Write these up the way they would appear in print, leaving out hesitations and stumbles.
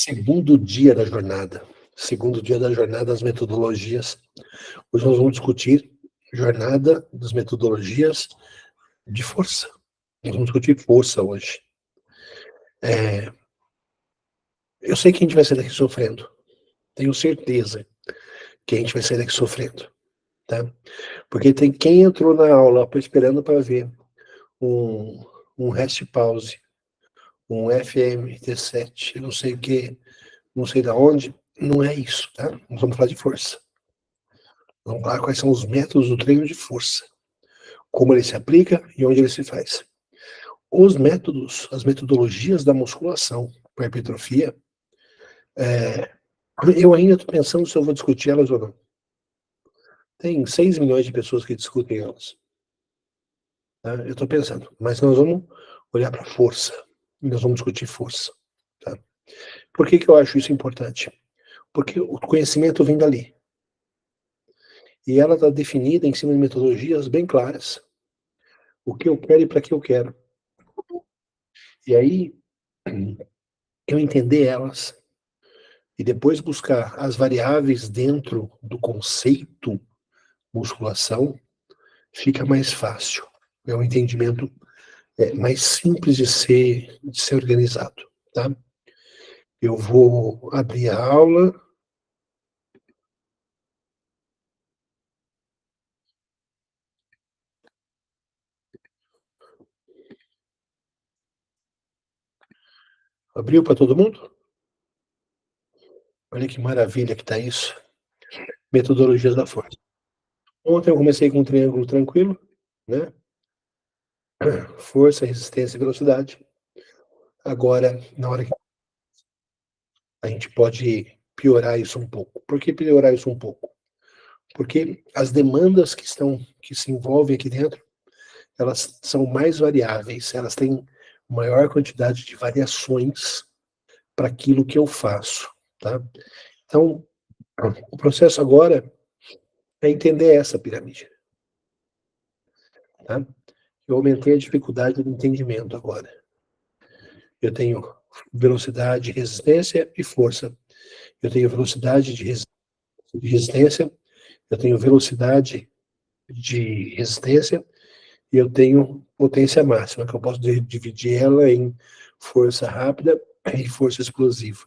Segundo dia da jornada. Segundo dia da jornada das metodologias. Hoje nós vamos discutir jornada das metodologias de força. Nós vamos discutir força hoje. Eu sei que a gente vai sair daqui sofrendo. Tenho certeza que a gente vai sair daqui sofrendo. Tá? Porque tem quem entrou na aula esperando para ver um rest pause, um FMT7, não sei o que, não sei da onde. Não é isso, tá? Nós vamos falar de força. Vamos falar quais são os métodos do treino de força, como ele se aplica e onde ele se faz. Os métodos, as metodologias da musculação para hipertrofia, eu ainda estou pensando se eu vou discutir elas ou não. Tem 6 milhões de pessoas que discutem elas. Tá? Eu estou pensando, mas nós vamos olhar para força, e nós vamos discutir força. Tá? Por que eu acho isso importante? Porque o conhecimento vem dali. E ela está definida em cima de metodologias bem claras. O que eu quero e para que eu quero. E aí, eu entender elas e depois buscar as variáveis dentro do conceito musculação, fica mais fácil. É um entendimento mais simples de ser organizado, tá? Eu vou abrir a aula. Abriu para todo mundo? Olha que maravilha que está isso. Metodologias da força. Ontem eu comecei com um triângulo tranquilo, né? Força, resistência e velocidade. Agora, na hora que a gente pode piorar isso um pouco. Por que piorar isso um pouco? Porque as demandas que se envolvem aqui dentro, elas são mais variáveis, elas têm maior quantidade de variações para aquilo que eu faço, tá? Então, o processo agora é entender essa pirâmide, tá? Eu aumentei a dificuldade do entendimento agora. Eu tenho velocidade, resistência e força. Eu tenho velocidade de resistência, eu tenho velocidade de resistência e eu tenho potência máxima, que eu posso dividir ela em força rápida e força explosiva.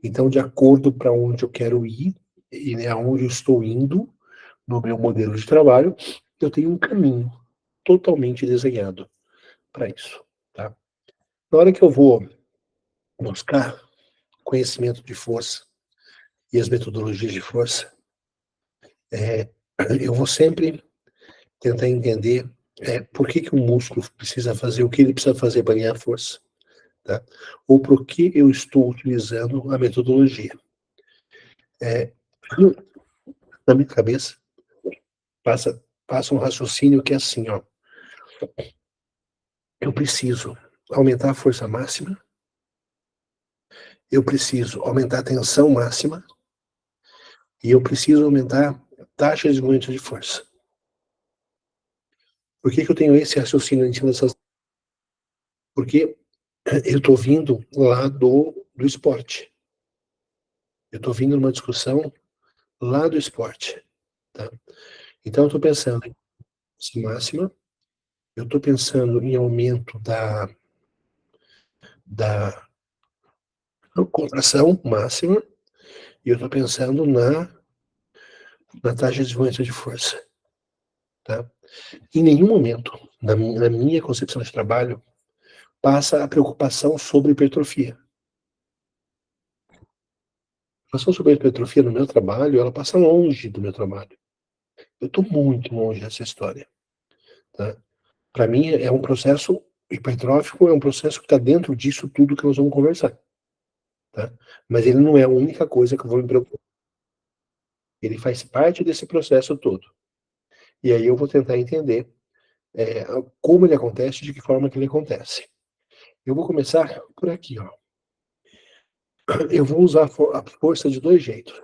Então, de acordo para onde eu quero ir e aonde eu estou indo no meu modelo de trabalho, eu tenho um caminho totalmente desenhado para isso, tá? Na hora que eu vou buscar conhecimento de força e as metodologias de força, eu vou sempre tentar entender por que o músculo precisa fazer o que ele precisa fazer para ganhar força, tá? Ou por que eu estou utilizando a metodologia. Na minha cabeça, passa um raciocínio que é assim, ó. Eu preciso aumentar a força máxima, eu preciso aumentar a tensão máxima e eu preciso aumentar a taxa de desenvolvimento de força. Por que eu tenho esse raciocínio em cima dessas? Porque eu estou vindo lá do esporte. Eu estou vindo numa discussão lá do esporte, tá? Então eu estou pensando em força máxima, eu estou pensando em aumento da contração máxima e eu estou pensando na taxa de desenvolvimento de força, tá? Em nenhum momento, na minha concepção de trabalho, passa a preocupação sobre hipertrofia. A preocupação sobre hipertrofia no meu trabalho, ela passa longe do meu trabalho. Eu estou muito longe dessa história, tá? Para mim, é um processo hipertrófico, é um processo que está dentro disso tudo que nós vamos conversar, tá? Mas ele não é a única coisa que eu vou me preocupar. Ele faz parte desse processo todo. E aí eu vou tentar entender como ele acontece, de que forma que ele acontece. Eu vou começar por aqui, ó. Eu vou usar a força de 2 jeitos,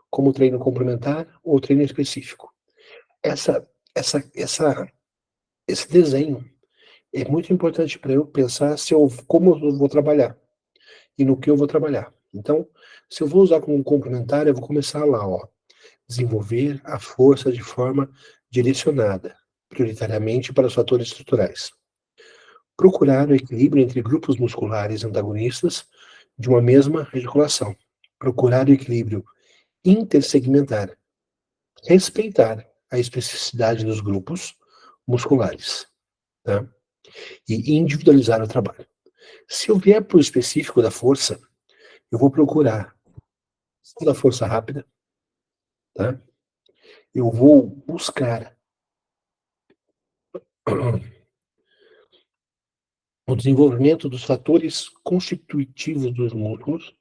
como treino complementar ou treino específico. Essa, essa, esse desenho é muito importante para eu pensar como eu vou trabalhar. e no que eu vou trabalhar. Então, se eu vou usar como complementar, eu vou começar lá, ó, desenvolver a força de forma direcionada, prioritariamente para os fatores estruturais. Procurar o equilíbrio entre grupos musculares antagonistas de uma mesma articulação. Procurar o equilíbrio intersegmentar. Respeitar a especificidade dos grupos musculares, tá? E individualizar o trabalho. Se eu vier para o específico da força, eu vou procurar da força rápida, tá? Eu vou buscar o desenvolvimento dos fatores constitutivos dos músculos,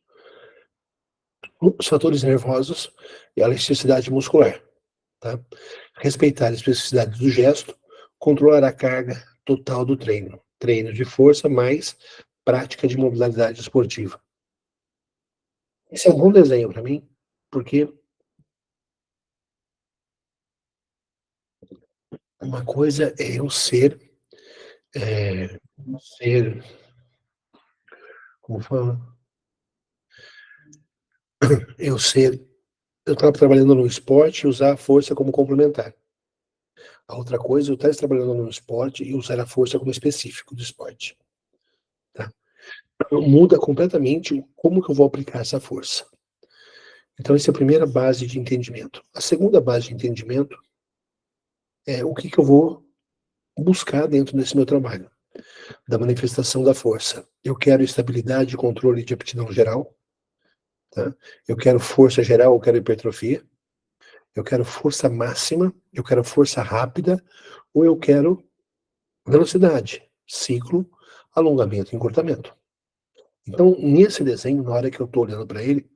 os fatores nervosos e a elasticidade muscular, tá? Respeitar a especificidade do gesto, controlar a carga total do treino. Treino de força mais prática de mobilidade esportiva. Esse é um bom desenho para mim, porque uma coisa é eu ser, como fala? Eu ser, eu estava trabalhando no esporte e usar a força como complementar. A outra coisa, eu estar trabalhando no esporte e usar a força como específico do esporte. Tá? Então, muda completamente como que eu vou aplicar essa força. Então, essa é a primeira base de entendimento. A segunda base de entendimento é o que eu vou buscar dentro desse meu trabalho, da manifestação da força. Eu quero estabilidade e controle de aptidão geral, tá? Eu quero força geral, eu quero hipertrofia, eu quero força máxima, eu quero força rápida, ou eu quero velocidade, ciclo, alongamento e encurtamento. Então, nesse desenho, na hora que eu estou olhando para ele,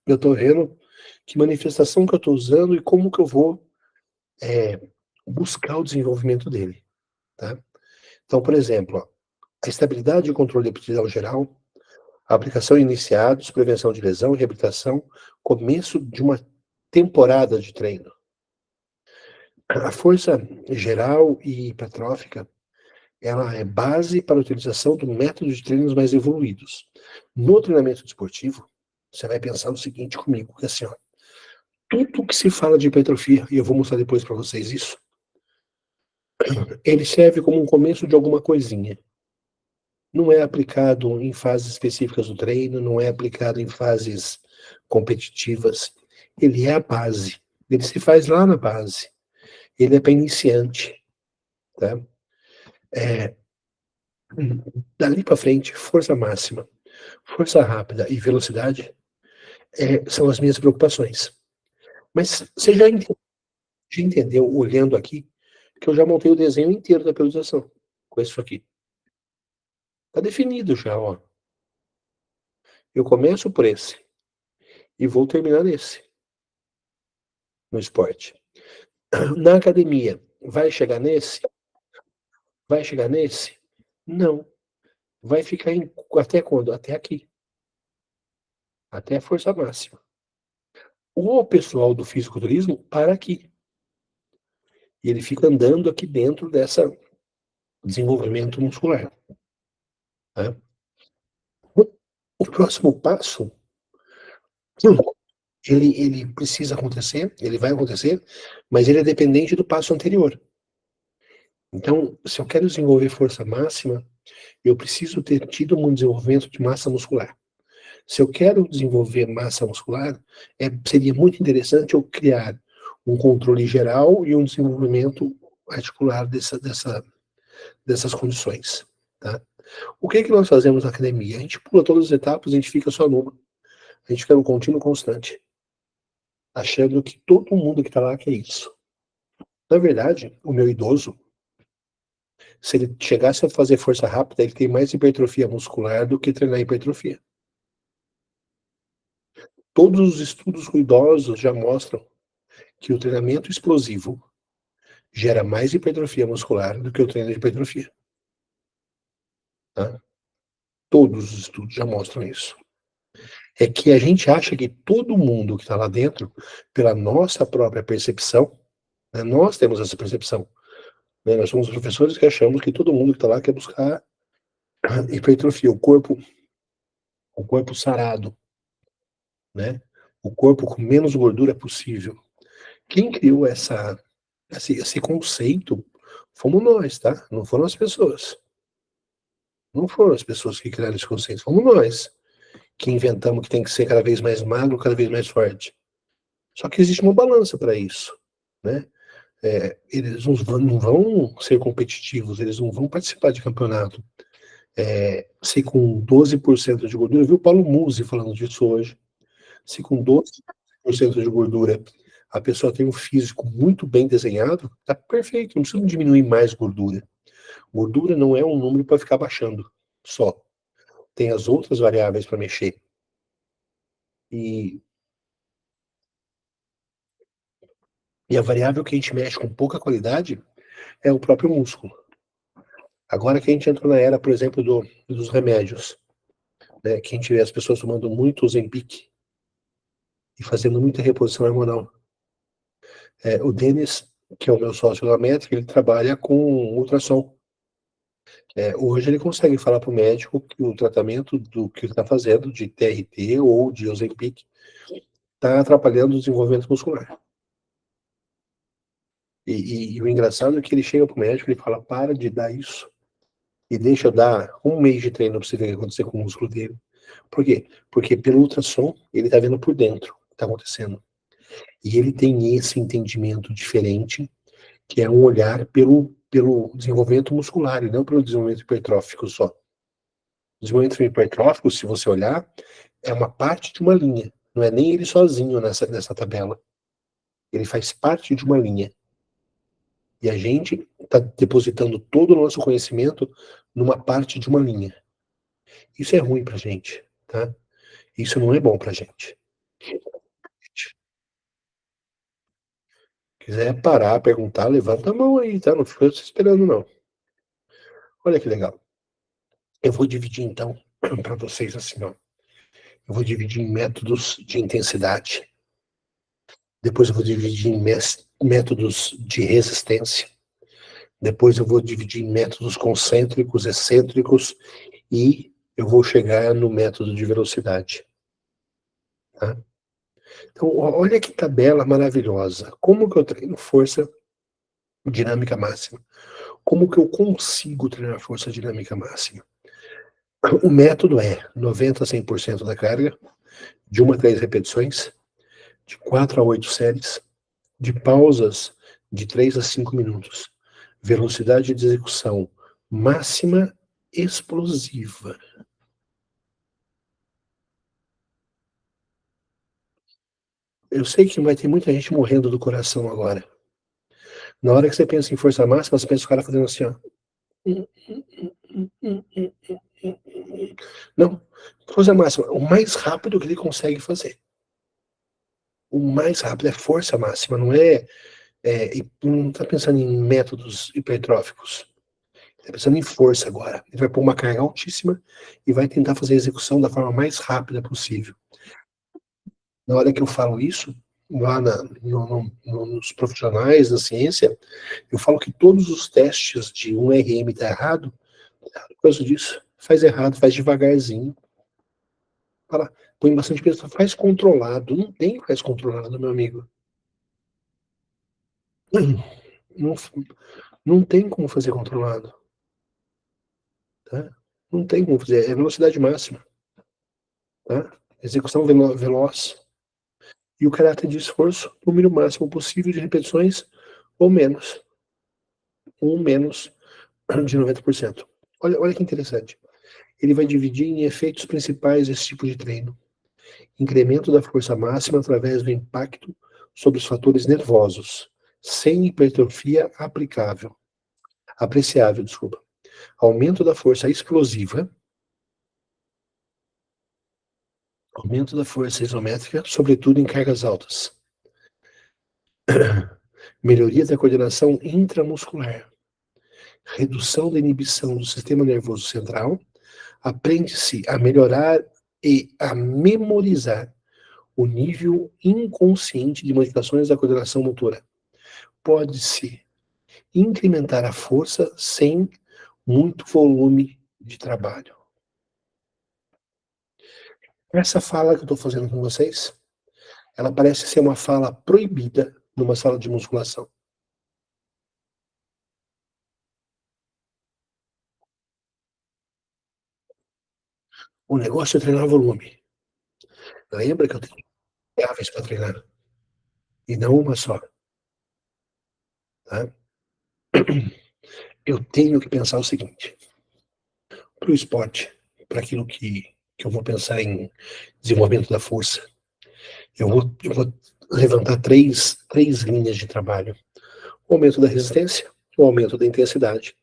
eu estou vendo que manifestação que eu estou usando e como que eu vou buscar o desenvolvimento dele, tá? Então, por exemplo, ó, a estabilidade e controle de aptidão geral, a aplicação iniciados, prevenção de lesão e reabilitação, começo de uma temporada de treino. A força geral e hipertrófica, ela é base para a utilização do método de treinos mais evoluídos. No treinamento desportivo, você vai pensar o seguinte comigo, que assim, ó, tudo que se fala de hipertrofia, e eu vou mostrar depois para vocês isso, ele serve como um começo de alguma coisinha. Não é aplicado em fases específicas do treino, não é aplicado em fases competitivas. Ele é a base. Ele se faz lá na base. Ele é para iniciante, tá? Dali para frente, força máxima, força rápida e velocidade são as minhas preocupações. Mas você já entendeu, olhando aqui, que eu já montei o desenho inteiro da periodização com isso aqui. Está definido já, ó. Eu começo por esse e vou terminar nesse, no esporte. Na academia, vai chegar nesse? Vai chegar nesse? Não. Vai ficar até quando? Até aqui. Até a força máxima. O pessoal do fisiculturismo para aqui. E ele fica andando aqui dentro dessa desenvolvimento muscular. Tá? O próximo passo, ele precisa acontecer, ele vai acontecer, mas ele é dependente do passo anterior. Então, se eu quero desenvolver força máxima, eu preciso ter tido um desenvolvimento de massa muscular. Se eu quero desenvolver massa muscular, seria muito interessante eu criar um controle geral e um desenvolvimento articular dessas condições. Tá? O que nós fazemos na academia? A gente pula todas as etapas, a gente fica só numa. A gente fica no contínuo constante, achando que todo mundo que está lá quer isso. Na verdade, o meu idoso, se ele chegasse a fazer força rápida, ele tem mais hipertrofia muscular do que treinar hipertrofia. Todos os estudos com idosos já mostram que o treinamento explosivo gera mais hipertrofia muscular do que o treino de hipertrofia. Tá? Todos os estudos já mostram isso. É que a gente acha que todo mundo que está lá dentro, pela nossa própria percepção, né, nós temos essa percepção. Né, nós somos professores que achamos que todo mundo que está lá quer buscar hipertrofia. O corpo o corpo sarado, né? O corpo com menos gordura possível. Quem criou esse conceito fomos nós, tá? Não foram as pessoas. Não foram as pessoas que criaram esse conceito, fomos nós que inventamos que tem que ser cada vez mais magro, cada vez mais forte. Só que existe uma balança para isso, né? Eles não vão ser competitivos, eles não vão participar de campeonato. Se com 12% de gordura, eu vi o Paulo Musi falando disso hoje, se com 12% de gordura a pessoa tem um físico muito bem desenhado, tá perfeito, não precisa diminuir mais gordura. Gordura não é um número para ficar baixando só. Tem as outras variáveis para mexer. E, e a variável que a gente mexe com pouca qualidade é o próprio músculo. Agora que a gente entrou na era, por exemplo, dos remédios, né, que a gente vê as pessoas tomando muito Ozempic e fazendo muita reposição hormonal. O Denis, que é o meu sócio da métrica, ele trabalha com ultrassom. Hoje ele consegue falar para o médico que o tratamento do que ele está fazendo, de TRT ou de Ozempic, está atrapalhando o desenvolvimento muscular. E o engraçado é que ele chega para o médico e fala, para de dar isso. E deixa eu dar um mês de treino para você ver o que acontecer com o músculo dele. Por quê? Porque pelo ultrassom, ele está vendo por dentro o que está acontecendo. E ele tem esse entendimento diferente, que é um olhar pelo desenvolvimento muscular e não pelo desenvolvimento hipertrófico só. O desenvolvimento hipertrófico, se você olhar, é uma parte de uma linha. Não é nem ele sozinho nessa tabela. Ele faz parte de uma linha. E a gente está depositando todo o nosso conhecimento numa parte de uma linha. Isso é ruim pra gente, tá? Isso não é bom pra gente. Se quiser parar, perguntar, levanta a mão aí, tá? Não fica esperando, não. Olha que legal. Eu vou dividir, então, para vocês assim, ó. Eu vou dividir em métodos de intensidade. Depois eu vou dividir em métodos de resistência. Depois eu vou dividir em métodos concêntricos, excêntricos. E eu vou chegar no método de velocidade. Tá? Então, olha que tabela maravilhosa. Como que eu treino força dinâmica máxima? Como que eu consigo treinar força dinâmica máxima? O método é 90 a 100% da carga, de 1 a 3 repetições, de 4 a 8 séries, de pausas de 3 a 5 minutos. Velocidade de execução máxima explosiva. Eu sei que vai ter muita gente morrendo do coração agora. Na hora que você pensa em força máxima, você pensa o cara fazendo assim, ó. Não, força máxima, o mais rápido que ele consegue fazer. O mais rápido é força máxima, não está pensando em métodos hipertróficos. Está pensando em força agora. Ele vai pôr uma carga altíssima e vai tentar fazer a execução da forma mais rápida possível. Na hora que eu falo isso, lá nos profissionais da ciência, eu falo que todos os testes de um RM tá errado por causa disso. Faz errado, faz devagarzinho. Fala, põe bastante peso, faz controlado. Não tem faz controlado, meu amigo. Não, não tem como fazer controlado. Tá? Não tem como fazer. É velocidade máxima. Tá? Execução veloz. E o caráter de esforço, o mínimo máximo possível de repetições ou menos. Ou menos de 90%. Olha que interessante. Ele vai dividir em efeitos principais desse tipo de treino. Incremento da força máxima através do impacto sobre os fatores nervosos, sem hipertrofia apreciável, desculpa. Aumento da força explosiva, aumento da força isométrica, sobretudo em cargas altas. Melhoria da coordenação intramuscular, redução da inibição do sistema nervoso central, aprende-se a melhorar e a memorizar o nível inconsciente de modificações da coordenação motora. Pode-se incrementar a força sem muito volume de trabalho. Essa fala que eu estou fazendo com vocês, ela parece ser uma fala proibida numa sala de musculação. O negócio é treinar volume. Lembra que eu tenho variáveis para treinar, e não uma só. Tá? Eu tenho que pensar o seguinte: para o esporte, para aquilo que eu vou pensar em desenvolvimento da força, eu vou levantar três linhas de trabalho: o aumento da resistência, o aumento da intensidade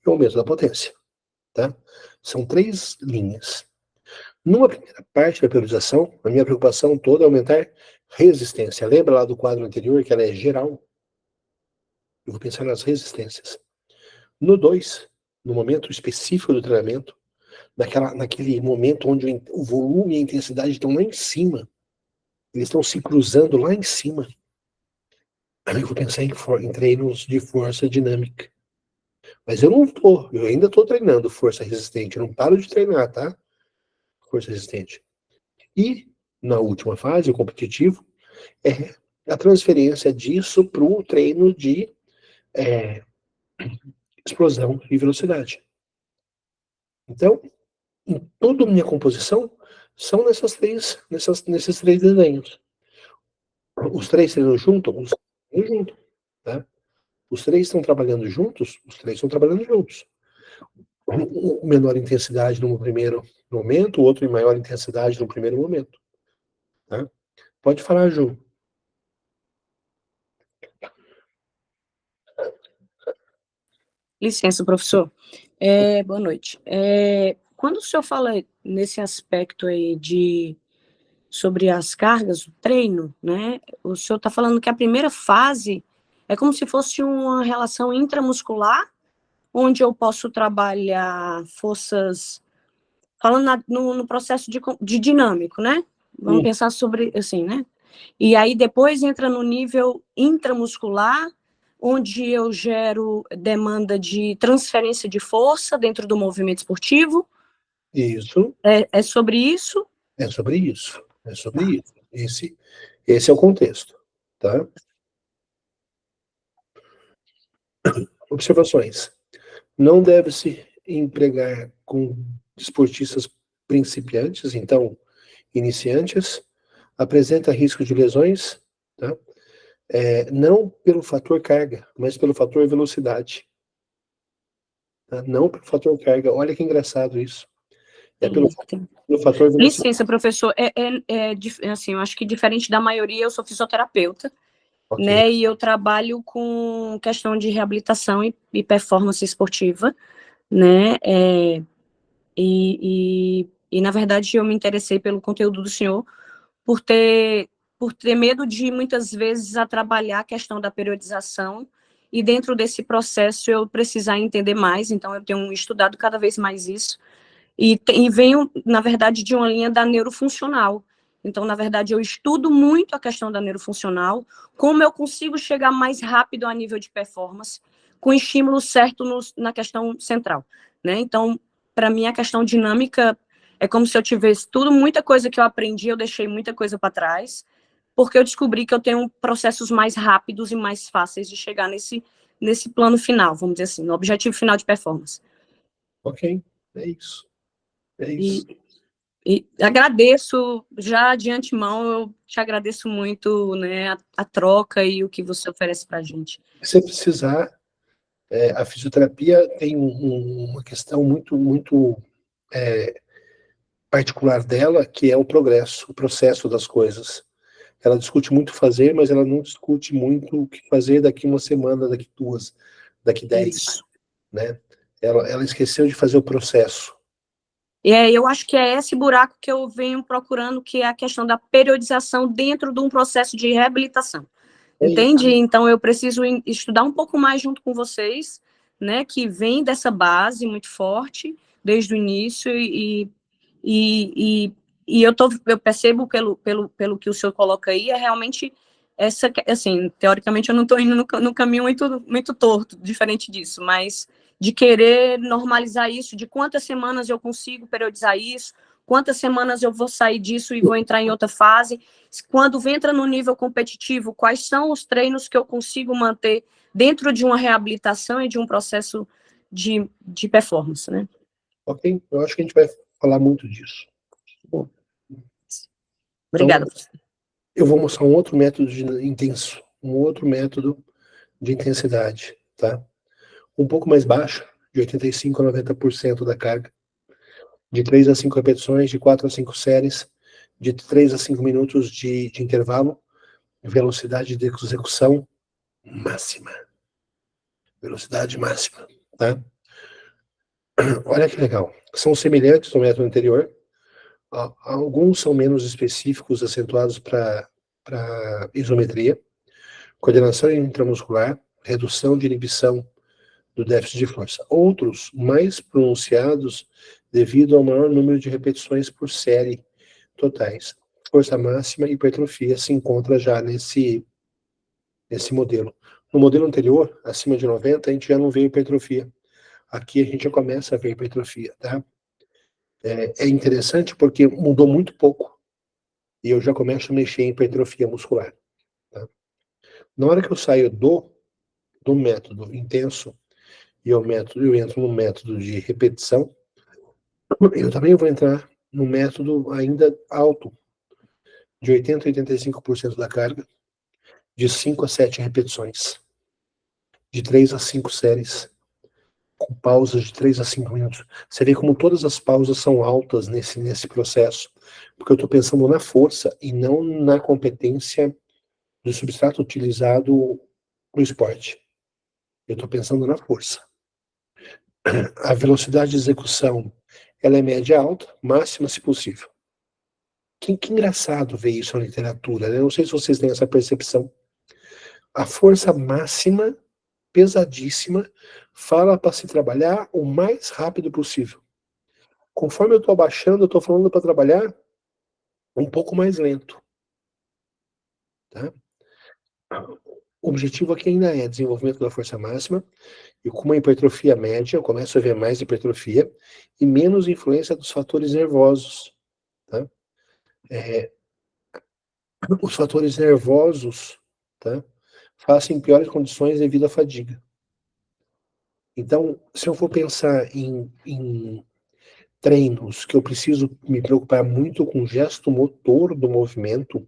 e o aumento da potência. Tá? São três linhas. Numa primeira parte da periodização, a minha preocupação toda é aumentar resistência. Lembra lá do quadro anterior que ela é geral? Eu vou pensar nas resistências. No 2, no momento específico do treinamento, naquele momento onde o volume e a intensidade estão lá em cima, eles estão se cruzando lá em cima, aí eu vou pensar em treinos de força dinâmica. Mas eu ainda estou treinando força resistente, eu não paro de treinar, tá? Força resistente. E, na última fase, o competitivo, é a transferência disso para o treino de explosão e velocidade. Então, em toda a minha composição, são nesses três desenhos. Os três treinam juntos? Os três juntos, tá? Os três estão trabalhando juntos? Os três estão trabalhando juntos. Um menor intensidade no primeiro momento, o outro em maior intensidade no primeiro momento. Tá? Pode falar, Ju. Licença, professor. Boa noite. Quando o senhor fala nesse aspecto aí sobre as cargas, o treino, né? O senhor está falando que a primeira fase é como se fosse uma relação intramuscular, onde eu posso trabalhar forças, falando no processo de dinâmico, né? Vamos pensar sobre, assim, né? E aí depois entra no nível intramuscular, onde eu gero demanda de transferência de força dentro do movimento esportivo. Isso. É sobre isso? É sobre isso. É sobre isso. Esse é o contexto. Tá? Observações. Não deve-se empregar com esportistas principiantes, então, iniciantes, apresenta risco de lesões, tá? Não pelo fator carga, mas pelo fator velocidade. Tá? Não pelo fator carga. Olha que engraçado isso. É pelo fator velocidade. Licença, professor. Assim, eu acho que diferente da maioria, eu sou fisioterapeuta, okay, né? E eu trabalho com questão de reabilitação e performance esportiva, né? Na verdade, eu me interessei pelo conteúdo do senhor por ter medo de, muitas vezes, a trabalhar a questão da periodização, e dentro desse processo eu precisar entender mais, então eu tenho estudado cada vez mais isso, e venho, na verdade, de uma linha da neurofuncional. Então, na verdade, eu estudo muito a questão da neurofuncional, como eu consigo chegar mais rápido a nível de performance, com o estímulo certo na questão central, né? Então, para mim, a questão dinâmica é como se eu tivesse muita coisa que eu aprendi, eu deixei muita coisa para trás, porque eu descobri que eu tenho processos mais rápidos e mais fáceis de chegar nesse plano final, vamos dizer assim, no objetivo final de performance. Ok, é isso. É isso. E agradeço, já de antemão, eu te agradeço muito, né, a troca e o que você oferece para a gente. Se precisar, a fisioterapia tem uma questão muito particular dela, que é o processo das coisas. Ela discute muito fazer, mas ela não discute muito o que fazer daqui uma semana, daqui 2, daqui 10, né? Ela esqueceu de fazer o processo. Eu acho que é esse buraco que eu venho procurando, que é a questão da periodização dentro de um processo de reabilitação. Entende? Então, eu preciso estudar um pouco mais junto com vocês, né, que vem dessa base muito forte, desde o início, eu percebo pelo que o senhor coloca aí, é realmente essa, assim, teoricamente eu não estou indo no caminho muito torto, diferente disso, mas de querer normalizar isso, de quantas semanas eu consigo periodizar isso, quantas semanas eu vou sair disso e vou entrar em outra fase. Quando entra no nível competitivo, quais são os treinos que eu consigo manter dentro de uma reabilitação e de um processo de performance, né? Ok? Eu acho que a gente vai falar muito disso. Bom, Obrigada. Então, eu vou mostrar um outro método intenso, um outro método de intensidade, tá? Um pouco mais baixo, de 85% a 90% da carga, de 3 a 5 repetições, de 4 a 5 séries, de 3 a 5 minutos de intervalo, velocidade de execução máxima. Velocidade máxima, tá? Olha que legal. São semelhantes ao método anterior. Alguns são menos específicos, acentuados para isometria, coordenação intramuscular, redução de inibição do déficit de força. Outros, mais pronunciados devido ao maior número de repetições por série totais. Força máxima e hipertrofia se encontra já nesse modelo. No modelo anterior, acima de 90, a gente já não vê hipertrofia. Aqui a gente já começa a ver hipertrofia, tá? É interessante porque mudou muito pouco. E eu já começo a mexer em hipertrofia muscular. Tá? Na hora que eu saio do método intenso e eu entro no método de repetição, eu também vou entrar no método ainda alto, de 80% a 85% da carga, de 5 a 7 repetições, de 3 a 5 séries, com pausas de 3 a 5 minutos. Você vê como todas as pausas são altas nesse processo, porque eu estou pensando na força e não na competência do substrato utilizado no esporte. Eu estou pensando na força. A velocidade de execução, ela é média alta, máxima se possível. Que engraçado ver isso na literatura, né? Não sei se vocês têm essa percepção. A força máxima, pesadíssima, fala para se trabalhar o mais rápido possível. Conforme eu estou abaixando, eu estou falando para trabalhar um pouco mais lento. Tá? O objetivo aqui ainda é desenvolvimento da força máxima, e com uma hipertrofia média, eu começo a ver mais hipertrofia e menos influência dos fatores nervosos. Tá? Os fatores nervosos, tá, fazem piores condições devido à fadiga. Então, se eu for pensar em treinos que eu preciso me preocupar muito com o gesto motor do movimento,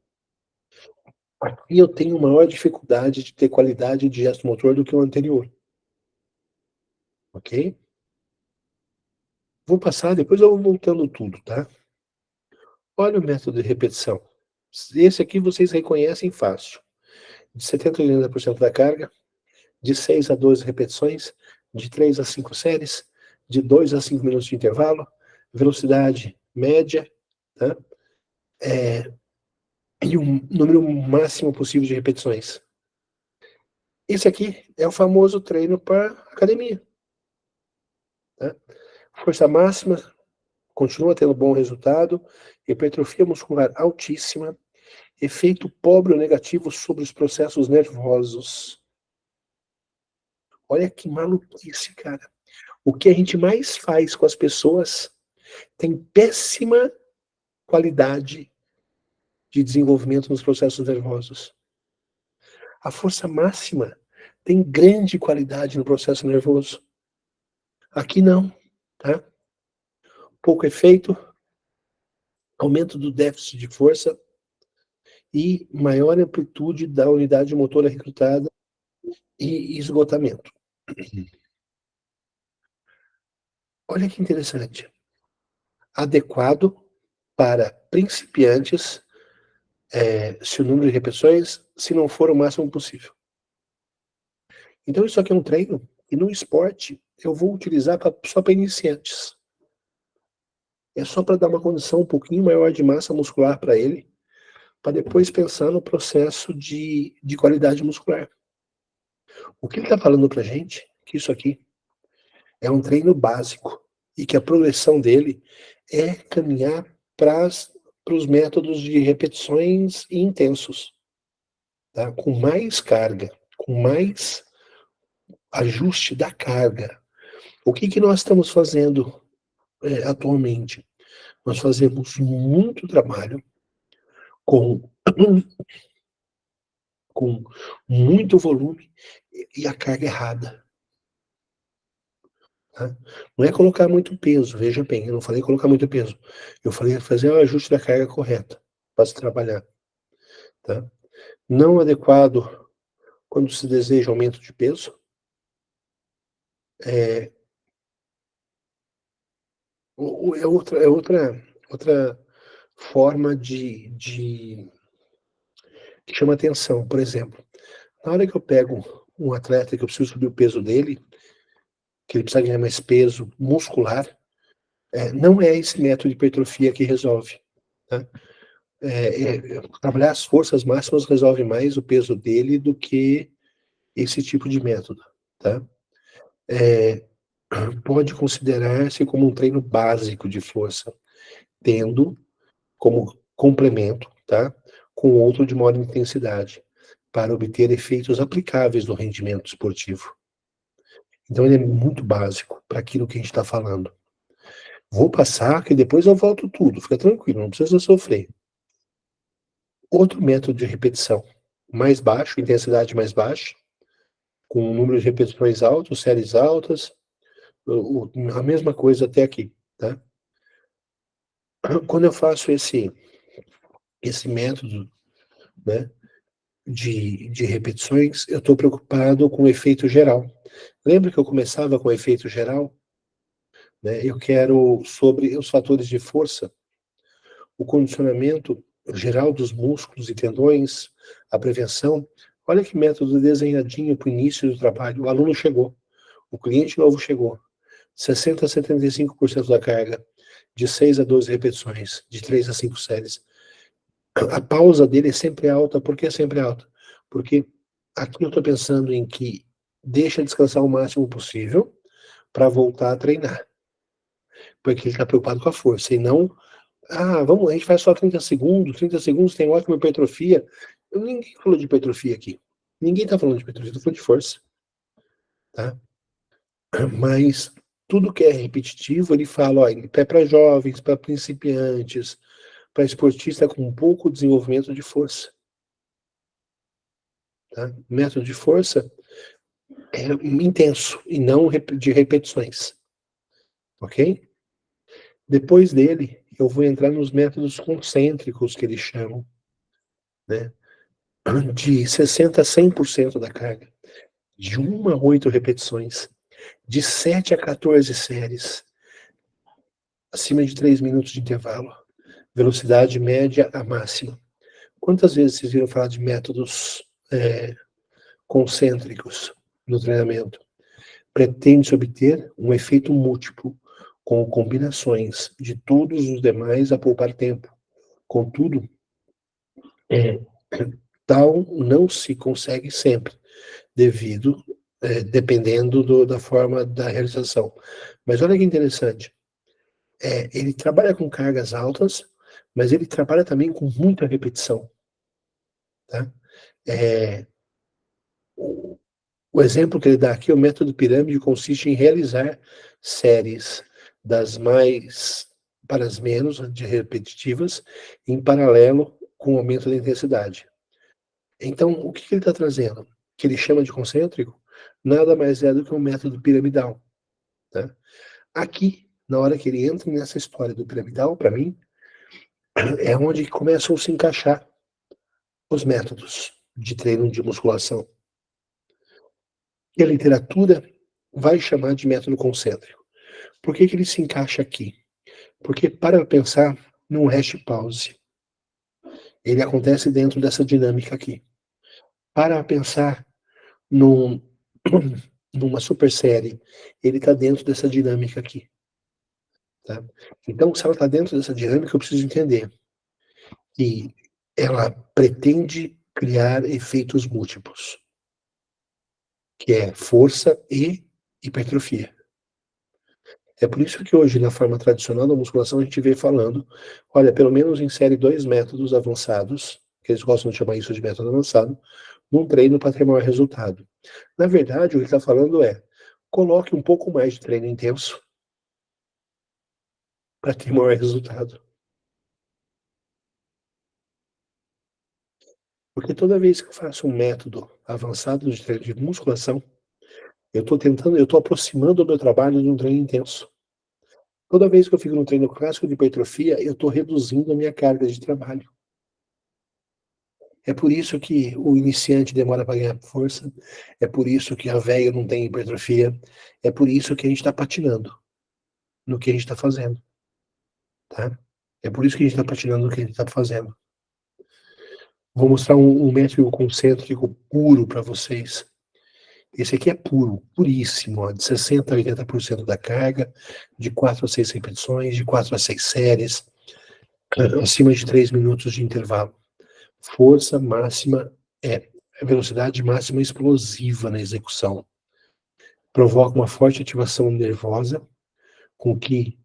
aqui eu tenho maior dificuldade de ter qualidade de gesto motor do que o anterior. Ok? Vou passar, depois eu vou voltando tudo, tá? Olha o método de repetição. Esse aqui vocês reconhecem fácil. De 70% a 80% da carga, de 6 a 12 repetições, de 3 a 5 séries, de 2 a 5 minutos de intervalo, velocidade média, tá? E um número máximo possível de repetições. Esse aqui é o famoso treino para academia. Tá? Força máxima, continua tendo bom resultado, hipertrofia muscular altíssima, efeito pobre ou negativo sobre os processos nervosos. Olha que maluquice, cara. O que a gente mais faz com as pessoas tem péssima qualidade de desenvolvimento nos processos nervosos. A força máxima tem grande qualidade no processo nervoso. Aqui não, tá? Pouco efeito, aumento do déficit de força e maior amplitude da unidade motora recrutada e esgotamento. Olha que interessante. Adequado para principiantes, se o número de repetições, se não for o máximo possível. Então isso aqui é um treino e no esporte eu vou utilizar só para iniciantes. É só para dar uma condição um pouquinho maior de massa muscular para ele, para depois pensar no processo de qualidade muscular. O que ele está falando para a gente, que isso aqui é um treino básico e que a progressão dele é caminhar para os métodos de repetições intensos, tá? Com mais carga, com mais ajuste da carga. O que nós estamos fazendo atualmente? Nós fazemos muito trabalho com, com muito volume e a carga errada. Tá? Não é colocar muito peso, veja bem, eu não falei colocar muito peso. Eu falei fazer o ajuste da carga correta para se trabalhar. Tá? Não adequado quando se deseja aumento de peso. É outra forma que chama atenção. Por exemplo, na hora que eu pego um atleta que eu preciso subir o peso dele, que ele precisa ganhar mais peso muscular, não é esse método de hipertrofia que resolve. Tá? Trabalhar as forças máximas resolve mais o peso dele do que esse tipo de método. Tá? Pode considerar-se como um treino básico de força, tendo como complemento, tá? Com outro de maior intensidade, para obter efeitos aplicáveis no rendimento esportivo. Então ele é muito básico para aquilo que a gente está falando. Vou passar, que depois eu volto tudo, fica tranquilo, não precisa sofrer. Outro método de repetição, mais baixo, intensidade mais baixa, com um número de repetições altos, séries altas, a mesma coisa até aqui, tá? Quando eu faço esse método, né, de repetições, eu estou preocupado com o efeito geral. Lembra que eu começava com o efeito geral? Né? Eu quero sobre os fatores de força, o condicionamento geral dos músculos e tendões, a prevenção. Olha que método desenhadinho para o início do trabalho. O aluno chegou, o cliente novo chegou. 60 a 75% da carga, de 6 a 12 repetições, de 3 a 5 séries. A pausa dele é sempre alta. Por que é sempre alta? Porque aqui eu estou pensando em que deixa descansar o máximo possível para voltar a treinar. Porque ele está preocupado com a força. E não, vamos, a gente faz só 30 segundos tem ótima hipertrofia. Ninguém falou de hipertrofia aqui. Ninguém está falando de hipertrofia, estou falando de força. Tá? Mas tudo que é repetitivo, ele fala, ó, é para jovens, para principiantes, para esportista com pouco desenvolvimento de força. Tá? Método de força é intenso e não de repetições. Ok? Depois dele, eu vou entrar nos métodos concêntricos que eles chamam, né? De 60 a 100% da carga, de 1 a 8 repetições, de 7 a 14 séries, acima de 3 minutos de intervalo, velocidade média a máxima. Quantas vezes vocês viram falar de métodos concêntricos no treinamento? Pretende-se obter um efeito múltiplo, com combinações de todos os demais a poupar tempo. Contudo, tal não se consegue sempre, dependendo da forma da realização. Mas olha que interessante, ele trabalha com cargas altas, mas ele trabalha também com muita repetição. Tá? O exemplo que ele dá aqui, o método pirâmide, consiste em realizar séries das mais para as menos de repetitivas, em paralelo com o aumento da intensidade. Então, o que ele está trazendo? Que ele chama de concêntrico, nada mais é do que um método piramidal. Tá? Aqui, na hora que ele entra nessa história do piramidal, para mim, é onde começam a se encaixar os métodos de treino de musculação. E a literatura vai chamar de método concêntrico. Por que ele se encaixa aqui? Porque, para pensar num hash pause, ele acontece dentro dessa dinâmica aqui. Para pensar numa super série, ele está dentro dessa dinâmica aqui. Tá? Então, se ela está dentro dessa dinâmica, eu preciso entender que ela pretende criar efeitos múltiplos, que é força e hipertrofia. É por isso que hoje, na forma tradicional da musculação, a gente vê falando, olha, pelo menos insere 2 métodos avançados, que eles gostam de chamar isso de método avançado, num treino para ter maior resultado. Na verdade, o que ele está falando é, coloque um pouco mais de treino intenso, para ter maior resultado. Porque toda vez que eu faço um método avançado de treino de musculação, eu estou aproximando o meu trabalho de um treino intenso. Toda vez que eu fico no treino clássico de hipertrofia, eu estou reduzindo a minha carga de trabalho. É por isso que o iniciante demora para ganhar força, é por isso que a velha não tem hipertrofia, é por isso que a gente está patinando no que a gente está fazendo, tá? É por isso que a gente está patinando no que a gente está fazendo. Vou mostrar um método concêntrico puro para vocês. Esse aqui é puro, puríssimo, ó, de 60% a 80% da carga, de 4 a 6 repetições, de 4 a 6 séries, acima de 3 minutos de intervalo. Força máxima é velocidade máxima explosiva na execução. Provoca uma forte ativação nervosa, com que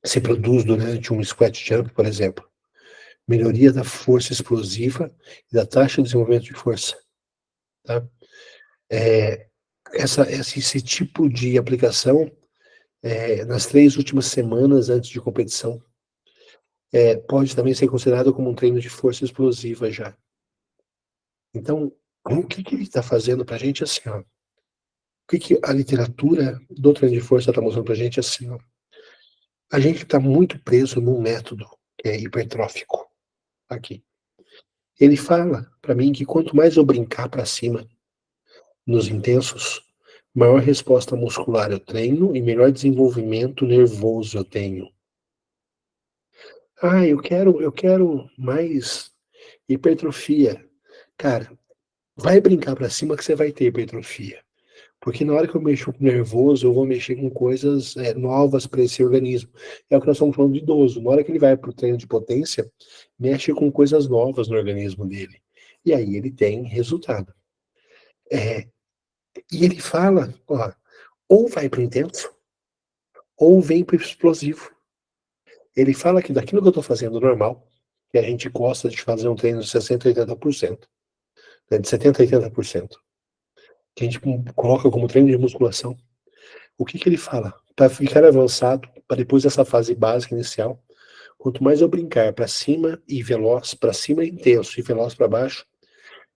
se produz durante um squat jump, por exemplo. Melhoria da força explosiva e da taxa de desenvolvimento de força. Tá? Esse tipo de aplicação, nas 3 últimas semanas antes de competição, pode também ser considerado como um treino de força explosiva já. Então, o que ele está fazendo para a gente assim, ó? O que a literatura do treino de força está mostrando para a gente assim, ó? A gente está muito preso num método que é hipertrófico aqui. Ele fala para mim que quanto mais eu brincar para cima nos intensos, maior resposta muscular eu treino e melhor desenvolvimento nervoso eu tenho. Ah, eu quero mais hipertrofia. Cara, vai brincar para cima que você vai ter hipertrofia. Porque na hora que eu mexo com nervoso, eu vou mexer com coisas novas para esse organismo. É o que nós estamos falando de idoso. Na hora que ele vai para o treino de potência, mexe com coisas novas no organismo dele. E aí ele tem resultado. E ele fala, ó, ou vai para o intenso, ou vem para o explosivo. Ele fala que daquilo que eu estou fazendo normal, que a gente gosta de fazer um treino de 60% a 80%, né, de 70% a 80%, que a gente coloca como treino de musculação, o que ele fala? Para ficar avançado, para depois dessa fase básica inicial, quanto mais eu brincar para cima e veloz, para cima intenso e veloz para baixo,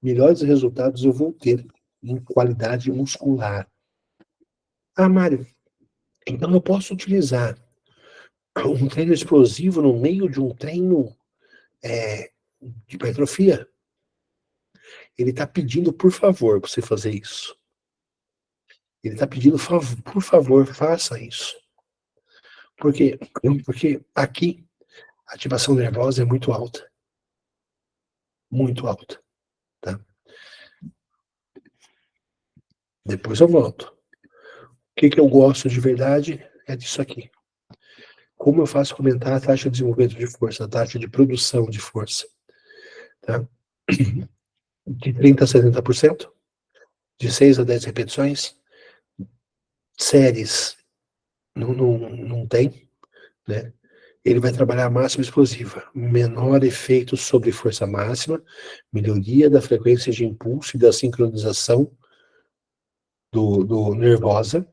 melhores resultados eu vou ter em qualidade muscular. Ah, Mário, então eu posso utilizar um treino explosivo no meio de um treino de hipertrofia? Ele está pedindo, por favor, para você fazer isso. Ele está pedindo, por favor, faça isso. Por quê? Porque aqui a ativação nervosa é muito alta. Muito alta. Tá? Depois eu volto. O que eu gosto de verdade é disso aqui. Como eu faço aumentar a taxa de desenvolvimento de força, a taxa de produção de força. Tá? De 30% a 70%, de 6 a 10 repetições, séries não tem, né? Ele vai trabalhar a máxima explosiva, menor efeito sobre força máxima, melhoria da frequência de impulso e da sincronização do nervosa,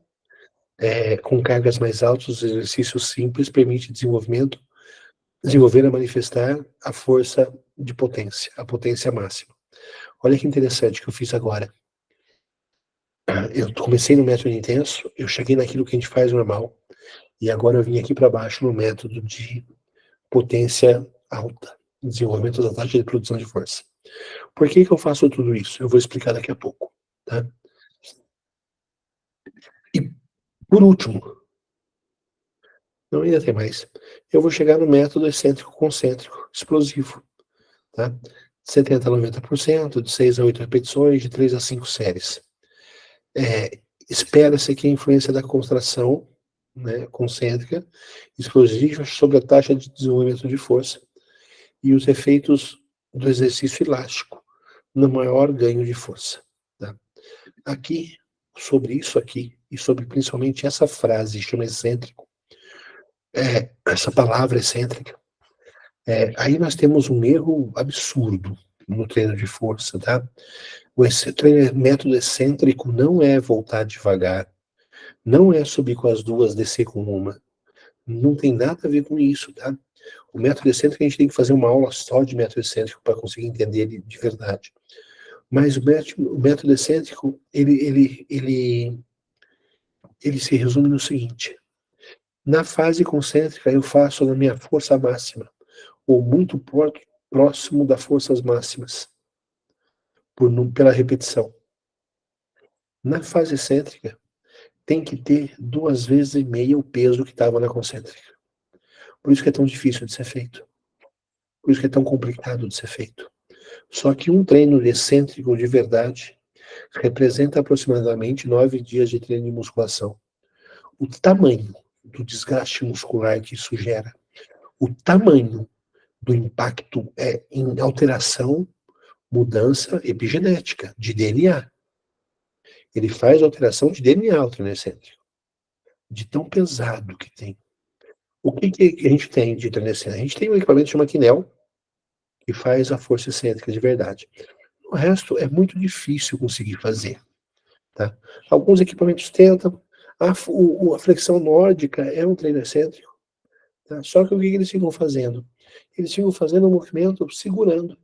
com cargas mais altas, os exercícios simples permite desenvolver a manifestar a força de potência, a potência máxima. Olha que interessante que eu fiz agora. Eu comecei no método intenso, eu cheguei naquilo que a gente faz normal, e agora eu vim aqui para baixo no método de potência alta, desenvolvimento da taxa de produção de força. Por que eu faço tudo isso? Eu vou explicar daqui a pouco, tá? E, por último, não ainda tem mais, eu vou chegar no método excêntrico-concêntrico, explosivo, tá? 70% a 90%, de 6 a 8 repetições, de 3 a 5 séries. Espera-se que a influência da contração, né, concêntrica, explosiva sobre a taxa de desenvolvimento de força e os efeitos do exercício elástico no maior ganho de força. Tá? Aqui, sobre isso aqui, e sobre principalmente essa frase, chama excêntrico, essa palavra excêntrica, aí nós temos um erro absurdo no treino de força, tá? O método excêntrico não é voltar devagar, não é subir com as duas, descer com uma. Não tem nada a ver com isso, tá? O método excêntrico, a gente tem que fazer uma aula só de método excêntrico para conseguir entender ele de verdade. Mas o método excêntrico, ele se resume no seguinte: na fase concêntrica, eu faço na minha força máxima, ou muito próximo das forças máximas, pela repetição. Na fase excêntrica, tem que ter 2,5 vezes o peso que estava na concêntrica. Por isso que é tão difícil de ser feito. Por isso que é tão complicado de ser feito. Só que um treino excêntrico de verdade representa aproximadamente 9 dias de treino de musculação. O tamanho do desgaste muscular que isso gera, o tamanho do impacto em alteração, mudança epigenética de DNA. Ele faz alteração de DNA, o treino excêntrico, de tão pesado que tem. O que a gente tem de treino excêntrico? A gente tem um equipamento chamado Kinel, que faz a força excêntrica de verdade. O resto é muito difícil conseguir fazer. Tá? Alguns equipamentos tentam. A flexão nórdica é um treino excêntrico. Tá? Só que o que eles ficam fazendo? Eles ficam fazendo um movimento segurando.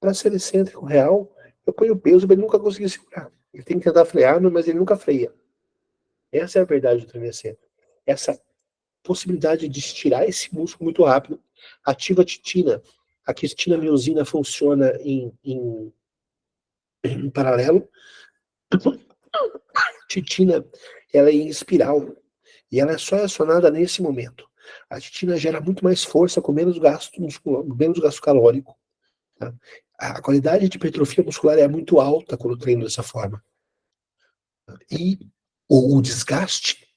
Para ser excêntrico real, eu ponho o peso para ele nunca conseguir segurar. Ele tem que tentar frear, mas ele nunca freia. Essa é a verdade do treino excêntrico. Essa possibilidade de estirar esse músculo muito rápido ativa a titina. A quitina miosina funciona em paralelo. Titina, ela é em espiral e ela é só acionada nesse momento. A titina gera muito mais força com menos gasto muscular, menos gasto calórico. Tá? A qualidade de hipertrofia muscular é muito alta quando eu treino dessa forma. E o desgaste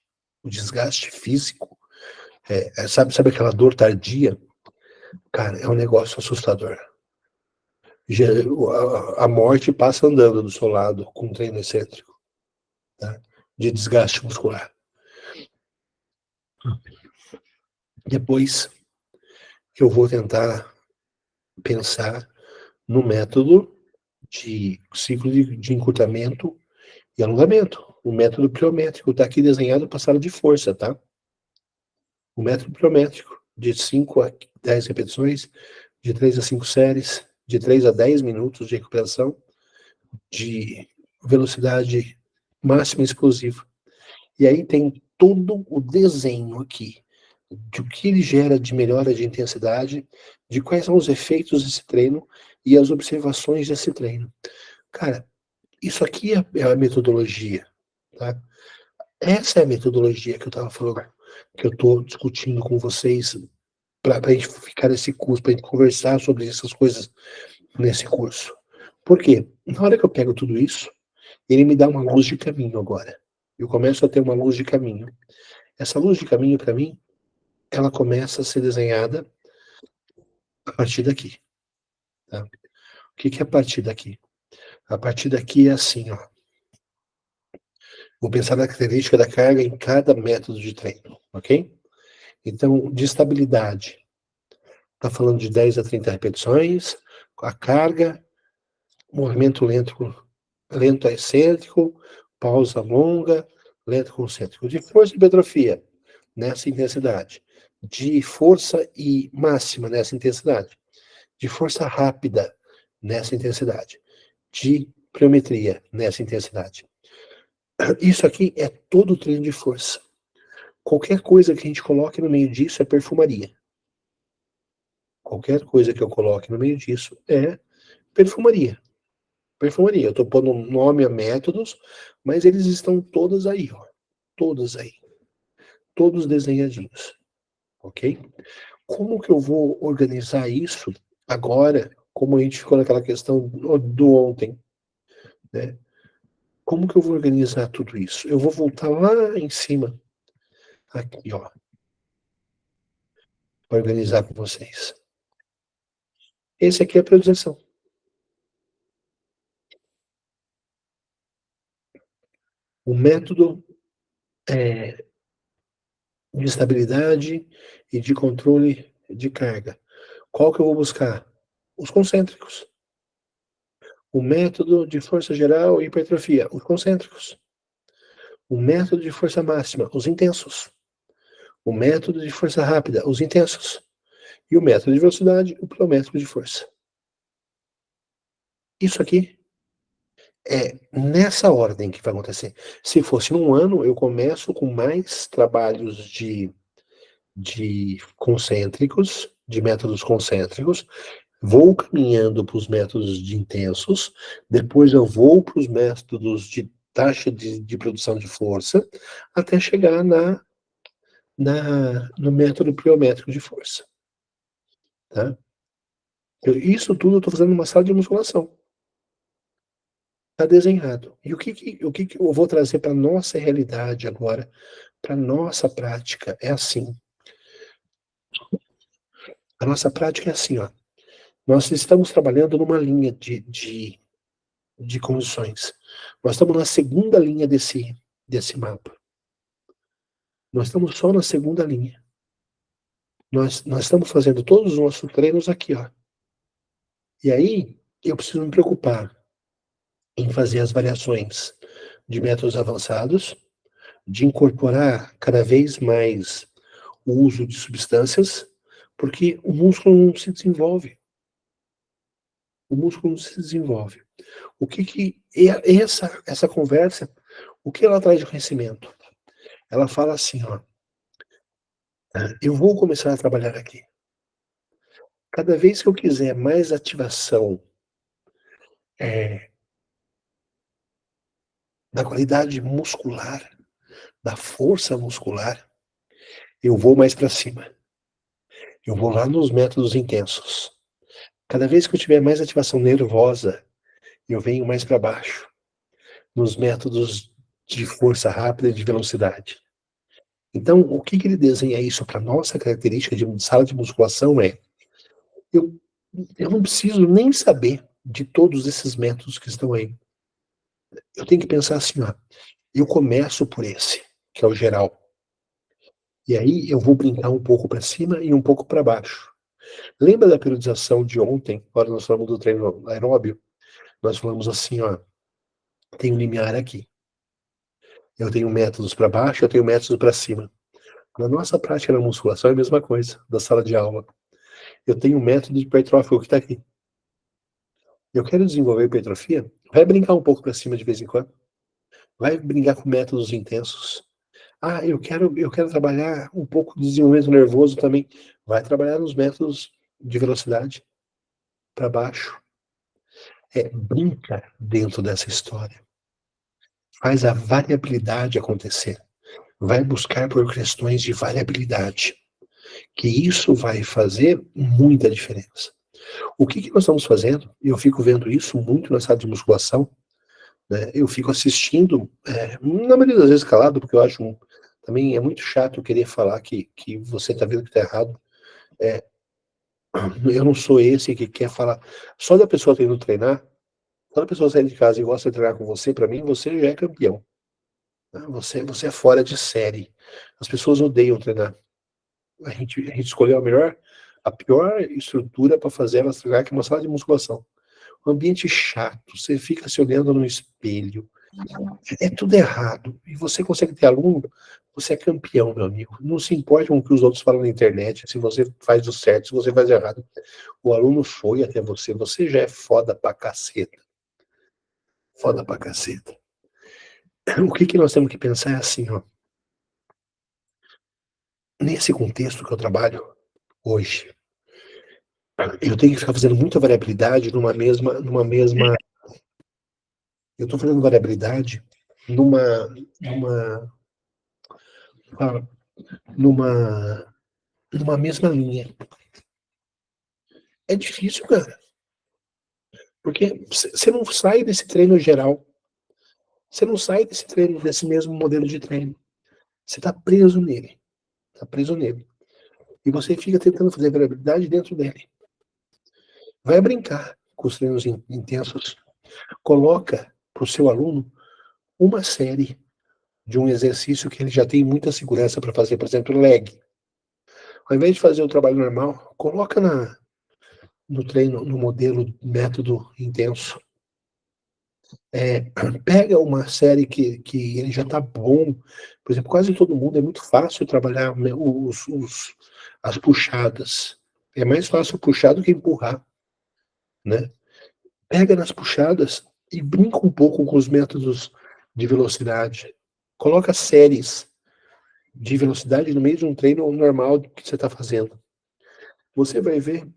físico, sabe aquela dor tardia? Cara, é um negócio assustador. A morte passa andando do seu lado com um treino excêntrico, tá? De desgaste muscular. Depois eu vou tentar pensar no método de ciclo de encurtamento e alongamento. O método pliométrico está aqui desenhado para sala de força, tá? O método pliométrico, de 5 a 10 repetições, de 3 a 5 séries, de 3 a 10 minutos de recuperação, de velocidade máxima explosiva. E aí tem todo o desenho aqui, de o que ele gera de melhora de intensidade, de quais são os efeitos desse treino e as observações desse treino. Cara, isso aqui é a metodologia, tá? Essa é a metodologia que eu estava falando, que eu estou discutindo com vocês para a gente ficar nesse curso, para a gente conversar sobre essas coisas nesse curso. Por quê? Na hora que eu pego tudo isso, ele me dá uma luz de caminho agora. Eu começo a ter uma luz de caminho. Essa luz de caminho, para mim, ela começa a ser desenhada a partir daqui. Tá? O que é a partir daqui? A partir daqui é assim, ó. Vou pensar na característica da carga em cada método de treino, ok? Então, de estabilidade, está falando de 10 a 30 repetições, a carga, movimento lento a excêntrico, pausa longa, lento concêntrico. De força e hipertrofia, nessa intensidade. De força e máxima, nessa intensidade. De força rápida, nessa intensidade. De pliometria, nessa intensidade. Isso aqui é todo o treino de força. Qualquer coisa que a gente coloque no meio disso é perfumaria. Qualquer coisa que eu coloque no meio disso é perfumaria. Perfumaria. Eu estou pondo um nome a métodos, mas eles estão todos aí, ó. Todos aí. Todos desenhadinhos. Ok? Como que eu vou organizar isso agora, como a gente ficou naquela questão do ontem, né? Como que eu vou organizar tudo isso? Eu vou voltar lá em cima, aqui, ó, para organizar com vocês. Esse aqui é a priorização. O método de estabilidade e de controle de carga. Qual que eu vou buscar? Os concêntricos. O método de força geral e hipertrofia, os concêntricos. O método de força máxima, os intensos. O método de força rápida, os intensos. E o método de velocidade, o pliométrico de força. Isso aqui é nessa ordem que vai acontecer. Se fosse num ano, eu começo com mais trabalhos de concêntricos, de métodos concêntricos, vou caminhando para os métodos de intensos, depois eu vou para os métodos de taxa de produção de força, até chegar no método pliométrico de força. Tá? Isso tudo eu estou fazendo numa sala de musculação. Está desenhado. E o que eu vou trazer para a nossa realidade agora, para a nossa prática? É assim. A nossa prática é assim, ó. Nós estamos trabalhando numa linha de condições. Nós estamos na segunda linha desse mapa. Nós estamos só na segunda linha. Nós estamos fazendo todos os nossos treinos aqui, ó. E aí, eu preciso me preocupar em fazer as variações de métodos avançados, de incorporar cada vez mais o uso de substâncias, porque o músculo não se desenvolve. O músculo não se desenvolve. O que essa conversa, o que ela traz de conhecimento? Ela fala assim, ó, eu vou começar a trabalhar aqui. Cada vez que eu quiser mais ativação da qualidade muscular, da força muscular, eu vou mais para cima. Eu vou lá nos métodos intensos. Cada vez que eu tiver mais ativação nervosa, eu venho mais para baixo, nos métodos de força rápida e de velocidade. Então, o que ele desenha isso para nossa característica de sala de musculação é, eu não preciso nem saber de todos esses métodos que estão aí. Eu tenho que pensar assim, ó, eu começo por esse, que é o geral. E aí eu vou brincar um pouco para cima e um pouco para baixo. Lembra da periodização de ontem, quando nós falamos do treino aeróbio? Nós falamos assim, ó, tem um limiar aqui. Eu tenho métodos para baixo, eu tenho métodos para cima. Na nossa prática na musculação é a mesma coisa, da sala de aula. Eu tenho um método de hipertrofia que está aqui. Eu quero desenvolver hipertrofia, vai brincar um pouco para cima de vez em quando. Vai brincar com métodos intensos. Ah, eu quero trabalhar um pouco de desenvolvimento nervoso também. Vai trabalhar nos métodos de velocidade para baixo. Brinca dentro dessa história. Faz a variabilidade acontecer. Vai buscar por questões de variabilidade. Que isso vai fazer muita diferença. O que nós estamos fazendo? Eu fico vendo isso muito na sala de musculação. Né? Eu fico assistindo, na maioria das vezes calado, porque eu acho também é muito chato querer falar que você está vendo que está errado. Eu não sou esse que quer falar. Só da pessoa tendo treinar, quando a pessoa sai de casa e gosta de treinar com você, para mim, você já é campeão. Né? Você é fora de série. As pessoas odeiam treinar. A gente escolheu a pior estrutura para fazer elas treinar, que é uma sala de musculação. Um ambiente chato, você fica se olhando no espelho. É tudo errado. E você consegue ter aluno, você é campeão, meu amigo. Não se importa com o que os outros falam na internet, se você faz o certo, se você faz errado. O aluno foi até você já é foda pra caceta. Foda pra caceta. O que nós temos que pensar é assim, ó. Nesse contexto que eu trabalho hoje, eu tenho que ficar fazendo muita variabilidade numa mesma. Eu estou fazendo variabilidade numa, numa, ah, numa, numa mesma linha. É difícil, cara. Porque você não sai desse treino geral. Você não sai desse treino, desse mesmo modelo de treino. Você está preso nele. Está preso nele. E você fica tentando fazer variabilidade dentro dele. Vai brincar com os treinos intensos. Coloca para o seu aluno uma série de um exercício que ele já tem muita segurança para fazer, por exemplo, leg. Ao invés de fazer o trabalho normal, coloca no treino, no modelo método intenso. Pega uma série que ele já tá bom. Por exemplo, quase todo mundo é muito fácil trabalhar, né, as puxadas. É mais fácil puxar do que empurrar, né? Pega nas puxadas e brinca um pouco com os métodos de velocidade. Coloca séries de velocidade no meio de um treino normal que você está fazendo. Você vai ver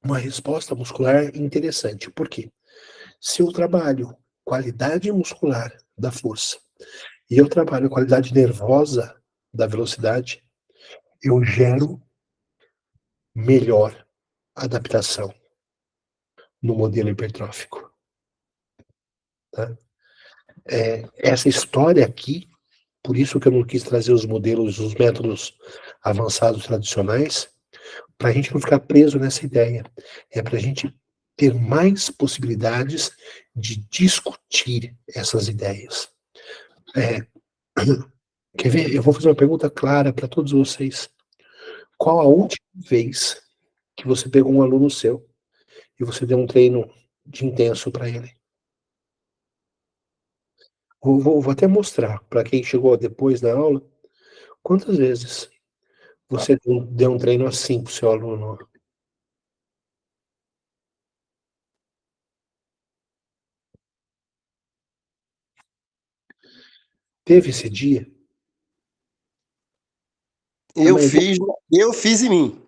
uma resposta muscular interessante. Por quê? Se eu trabalho qualidade muscular da força e eu trabalho qualidade nervosa da velocidade, eu gero melhor adaptação no modelo hipertrófico. Tá? Essa história aqui, por isso que eu não quis trazer os modelos, os métodos avançados tradicionais, para a gente não ficar preso nessa ideia. É para a gente ter mais possibilidades de discutir essas ideias. Quer ver? Eu vou fazer uma pergunta clara para todos vocês. Qual a última vez que você pegou um aluno seu e você deu um treino de intenso para ele? Vou até mostrar para quem chegou depois da aula, quantas vezes você deu um treino assim para o seu aluno. Teve esse dia? Eu fiz em mim.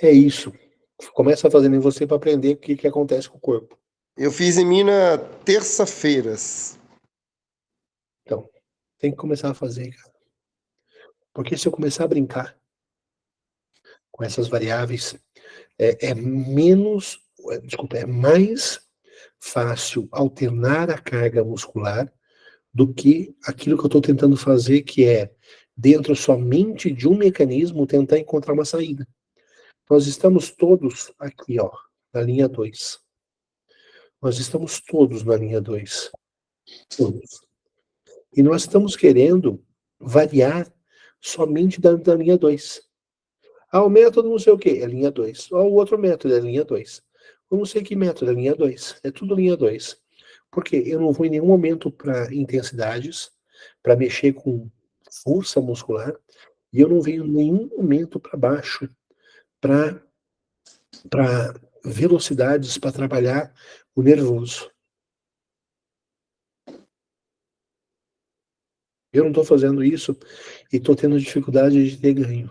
É isso. Começa fazendo em você para aprender o que acontece com o corpo. Eu fiz em mim na terça-feiras. Então, tem que começar a fazer, cara. Porque se eu começar a brincar com essas variáveis, é mais fácil alternar a carga muscular do que aquilo que eu estou tentando fazer, que é, dentro somente de um mecanismo, tentar encontrar uma saída. Nós estamos todos aqui, ó, na linha 2. Nós estamos todos na linha 2. Todos. E nós estamos querendo variar somente da linha 2. O método não sei o que, é linha 2. O outro método é linha 2. Eu não sei que método é linha 2. É tudo linha 2. Porque eu não vou em nenhum momento para intensidades, para mexer com força muscular, e eu não venho em nenhum momento para baixo para velocidades, para trabalhar o nervoso. Eu não estou fazendo isso e estou tendo dificuldade de ter ganho.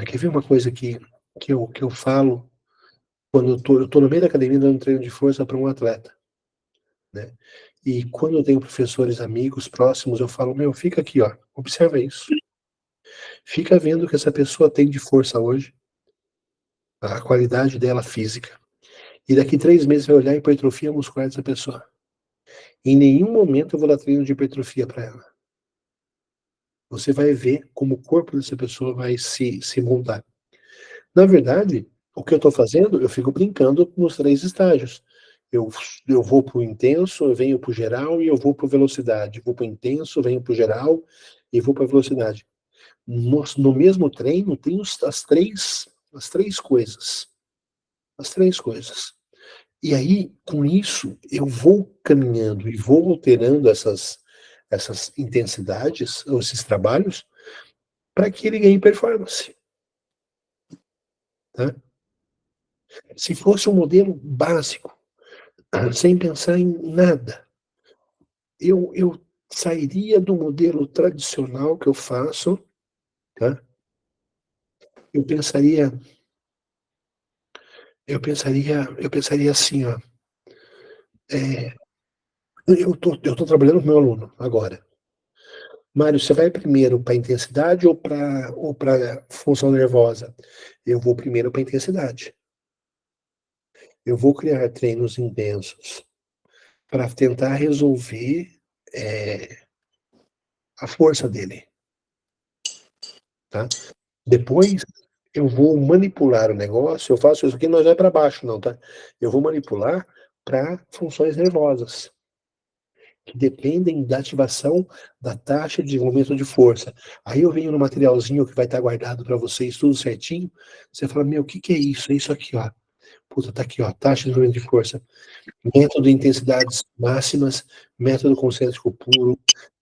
Quer ver uma coisa que eu falo quando eu tô no meio da academia dando treino de força para um atleta, né? E quando eu tenho professores amigos próximos, eu falo, meu, fica aqui, ó, observa isso. Fica vendo o que essa pessoa tem de força hoje, a qualidade dela física. E daqui 3 meses vai olhar a hipertrofia muscular dessa pessoa. Em nenhum momento eu vou dar treino de hipertrofia para ela. Você vai ver como o corpo dessa pessoa vai se moldar. Na verdade, o que eu estou fazendo, eu fico brincando nos 3 estágios. Eu vou para o intenso, eu venho para o geral e eu vou para a velocidade. Vou para o intenso, venho para o geral e vou para a velocidade. No mesmo treino tem as três coisas. As 3 coisas. E aí, com isso, eu vou caminhando e vou alterando essas intensidades, ou esses trabalhos, para que ele ganhe performance. Tá? Se fosse um modelo básico, sem pensar em nada, eu sairia do modelo tradicional que eu faço, tá? Eu pensaria assim, ó, eu tô trabalhando com meu aluno agora. Mário, você vai primeiro para intensidade ou para função nervosa? Eu vou primeiro para intensidade. Eu vou criar treinos intensos para tentar resolver a força dele, tá? Depois eu vou manipular o negócio, eu faço isso aqui, não é para baixo não, tá? Eu vou manipular para funções nervosas, que dependem da ativação da taxa de desenvolvimento de força. Aí eu venho no materialzinho que vai estar guardado para vocês, tudo certinho, você fala, meu, o que é isso? É isso aqui, ó. Puta, tá aqui, ó, taxa de desenvolvimento de força, método de intensidades máximas, método concêntrico puro,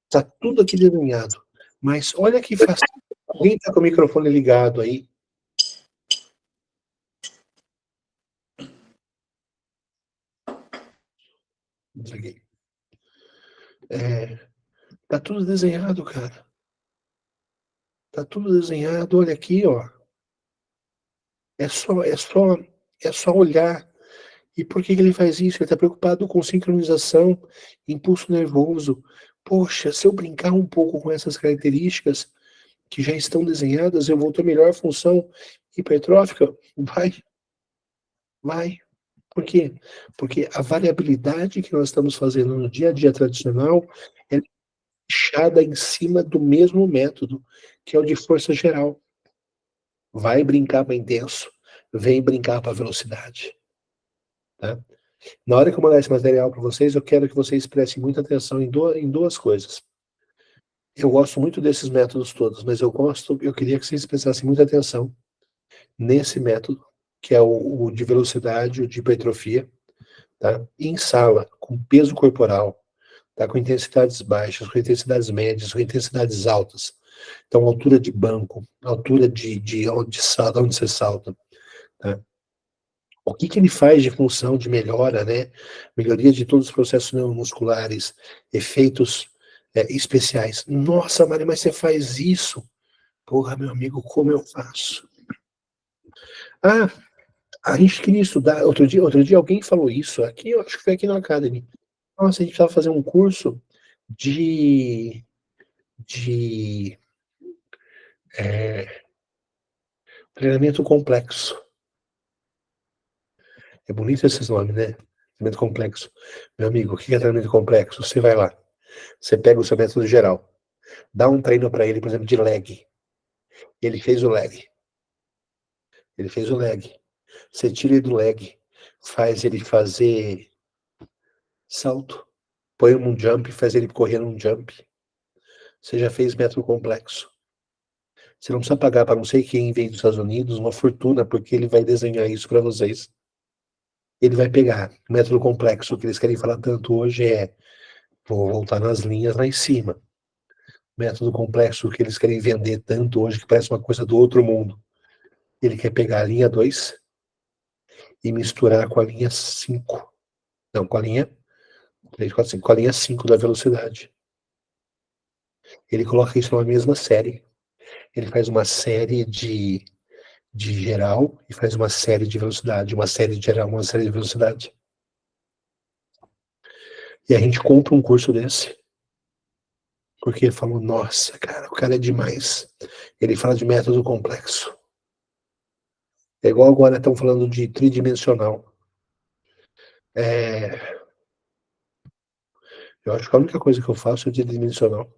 tá tudo aqui desenhado. Mas olha que fácil. Alguém tá com o microfone ligado aí? Desliguei. Tá tudo desenhado, cara. Tá tudo desenhado, olha aqui, ó. É só olhar. E por que ele faz isso? Ele está preocupado com sincronização, impulso nervoso. Poxa, se eu brincar um pouco com essas características que já estão desenhadas, eu vou ter melhor função hipertrófica? Vai. Por quê? Porque a variabilidade que nós estamos fazendo no dia a dia tradicional é fechada em cima do mesmo método, que é o de força geral. Vai brincar para intenso, vem brincar para velocidade. Tá? Na hora que eu mandar esse material para vocês, eu quero que vocês prestem muita atenção em duas coisas. Eu gosto muito desses métodos todos, mas eu queria que vocês prestassem muita atenção nesse método, que é o de velocidade, o de hipertrofia, tá? Em sala, com peso corporal, tá? Com intensidades baixas, com intensidades médias, com intensidades altas. Então, altura de banco, altura de onde você salta, tá? O que ele faz de função de melhora, né? Melhoria de todos os processos neuromusculares, efeitos especiais. Nossa, Mari, mas você faz isso? Porra, meu amigo, como eu faço? Ah, a gente queria estudar. Outro dia alguém falou isso aqui, eu acho que foi aqui na Academy. Nossa, a gente precisava fazer um curso de treinamento complexo. É bonito esses nomes, né? Treinamento complexo. Meu amigo, o que é treinamento complexo? Você vai lá, você pega o seu método geral, dá um treino para ele, por exemplo, de leg. Ele fez o leg. Você tira ele do leg, faz ele fazer salto, põe um jump, faz ele correr num jump. Você já fez método complexo. Você não precisa pagar para não sei quem vem dos Estados Unidos uma fortuna, porque ele vai desenhar isso para vocês. Ele vai pegar o método complexo, o que eles querem falar tanto hoje vou voltar nas linhas lá em cima. Método complexo que eles querem vender tanto hoje, que parece uma coisa do outro mundo. Ele quer pegar a linha 2 e misturar com a linha 5. Não, com a linha 3, 4, 5, com a linha 5 da velocidade. Ele coloca isso numa mesma série. Ele faz uma série de geral e faz uma série de velocidade, uma série de geral, uma série de velocidade. E a gente compra um curso desse, porque ele falou, nossa, cara, o cara é demais. Ele fala de método complexo. É igual agora estão falando de tridimensional. Eu acho que a única coisa que eu faço é tridimensional.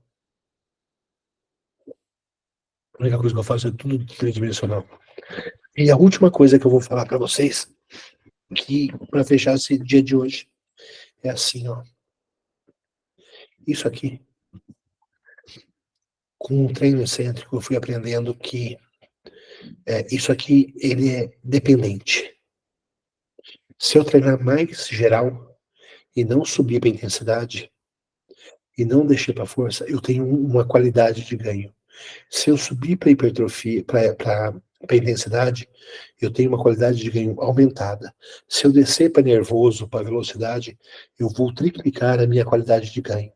A única coisa que eu faço é tudo tridimensional. E a última coisa que eu vou falar para vocês, que para fechar esse dia de hoje, é assim, ó. Isso aqui, com o treino excêntrico, eu fui aprendendo que isso aqui, ele é dependente. Se eu treinar mais geral e não subir para intensidade e não descer para força, eu tenho uma qualidade de ganho. Se eu subir para hipertrofia, para intensidade, eu tenho uma qualidade de ganho aumentada. Se eu descer para nervoso, para velocidade, eu vou triplicar a minha qualidade de ganho.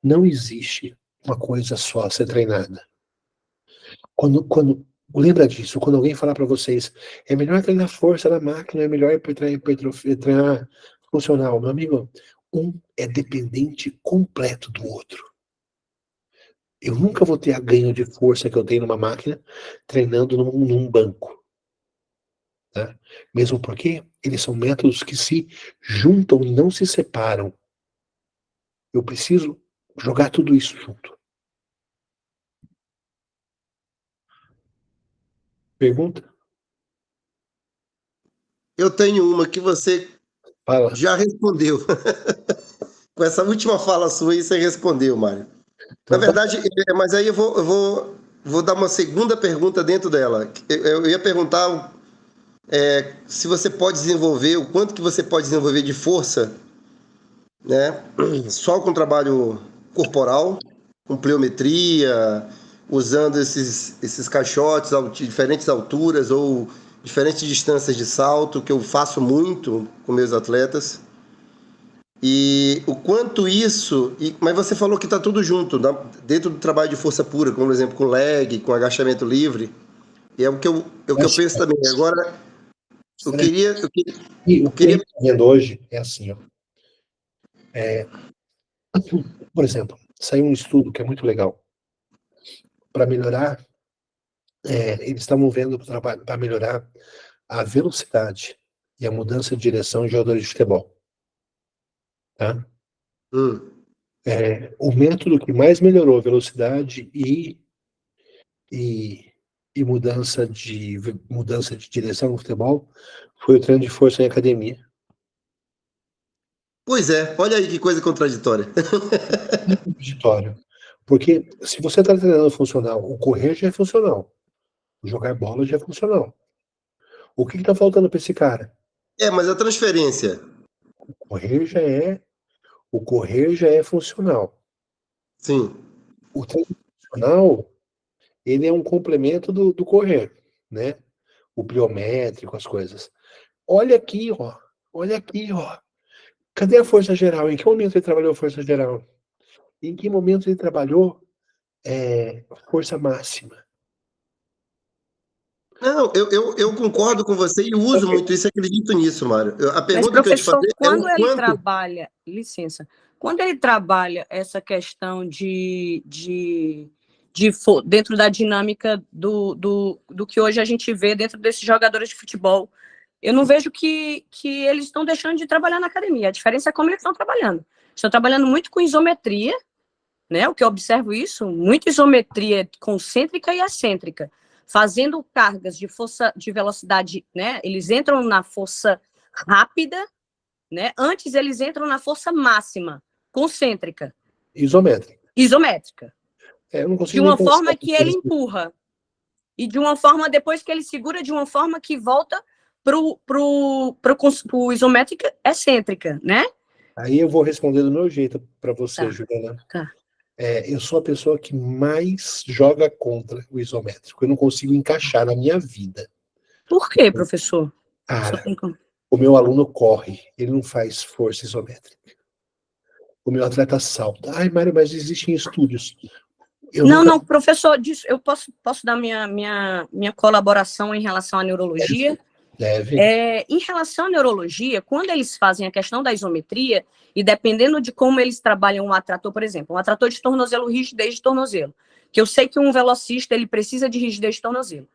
Não existe uma coisa só a ser treinada. Lembra disso, quando alguém falar para vocês, é melhor treinar força na máquina, é melhor treinar funcional. Meu amigo, um é dependente completo do outro. Eu nunca vou ter a ganho de força que eu tenho numa máquina treinando num banco. Tá? Mesmo porque eles são métodos que se juntam e não se separam. Eu preciso jogar tudo isso junto. Pergunta? Eu tenho uma que você Fala. já respondeu. Com essa última fala sua aí, você respondeu, Mário. Na Então, verdade, mas aí eu vou dar uma segunda pergunta dentro dela. Eu ia perguntar se você pode desenvolver, o quanto que você pode desenvolver de força, né? Só com trabalho corporal, com pliometria, usando esses caixotes de diferentes alturas ou diferentes distâncias de salto, que eu faço muito com meus atletas. E o quanto isso... mas você falou que está tudo junto, dentro do trabalho de força pura, como por exemplo com leg, com agachamento livre. E é o que eu penso também. Agora, eu queria... E o que a gente está vendo hoje é assim, ó. Por exemplo, saiu um estudo que é muito legal. Para melhorar, eles estavam vendo para melhorar a velocidade e a mudança de direção de jogadores de futebol. Tá? O método que mais melhorou a velocidade e mudança de direção no futebol foi o treino de força em academia. Pois é, olha aí que coisa contraditória. Contraditório. Porque se você está treinando funcional, o correr já é funcional. O jogar bola já é funcional. O que está faltando para esse cara? Mas a transferência? O correr já é funcional. Sim. O treino funcional, ele é um complemento do correr, né? O pliométrico, as coisas. Olha aqui, ó. Cadê a força geral? Em que momento ele trabalhou força geral? Em que momento ele trabalhou força máxima? Não, eu concordo com você e uso muito isso, acredito nisso, Mário. A pergunta Mas, que eu te professor, fazer quando é o ele quanto... trabalha, licença, quando ele trabalha essa questão dentro da dinâmica do que hoje a gente vê dentro desses jogadores de futebol, eu não vejo que eles estão deixando de trabalhar na academia. A diferença é como eles estão trabalhando. Estão trabalhando muito com isometria, né? O que eu observo isso, muita isometria concêntrica e excêntrica, fazendo cargas de força, de velocidade, né? Eles entram na força rápida, né? Antes eles entram na força máxima, concêntrica. Isométrica. Eu não consigo de uma forma que ele empurra. E de uma forma, depois que ele segura, de uma forma que volta pro isométrica excêntrica, né? Aí eu vou responder do meu jeito para você, Tá. Juliana. Tá. Eu sou a pessoa que mais joga contra o isométrico. Eu não consigo encaixar na minha vida. Por quê, professor? Cara, o meu aluno corre, ele não faz força isométrica. O meu atleta salta. Ai, Mário, mas existem estudos. Não, professor, eu posso dar minha colaboração em relação à neurologia? Deve. Em relação à neurologia, quando eles fazem a questão da isometria, e dependendo de como eles trabalham um atrator, por exemplo, um atrator de tornozelo, rigidez de tornozelo, que eu sei que um velocista ele precisa de rigidez de tornozelo.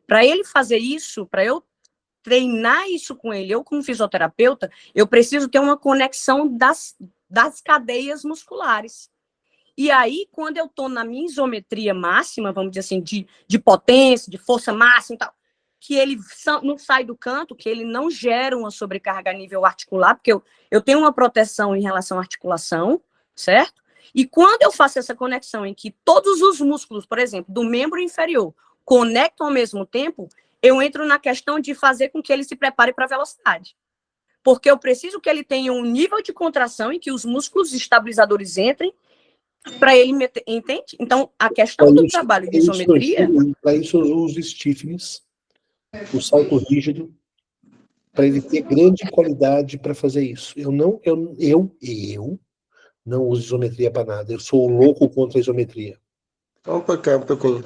Para ele fazer isso, para eu treinar isso com ele, eu como fisioterapeuta, eu preciso ter uma conexão das cadeias musculares. E aí, quando eu estou na minha isometria máxima, vamos dizer assim, de potência, de força máxima e tal, que ele não sai do canto, que ele não gera uma sobrecarga a nível articular, porque eu tenho uma proteção em relação à articulação, certo? E quando eu faço essa conexão em que todos os músculos, por exemplo, do membro inferior, conectam ao mesmo tempo, eu entro na questão de fazer com que ele se prepare para a velocidade. Porque eu preciso que ele tenha um nível de contração em que os músculos estabilizadores entrem para ele meter, entende? Então, a questão do trabalho de isometria... Para isso, eu uso stiffness, o salto rígido, para ele ter grande qualidade para fazer isso. Eu não uso isometria para nada. Eu sou louco contra a isometria. Opa, cá, um pouquinho.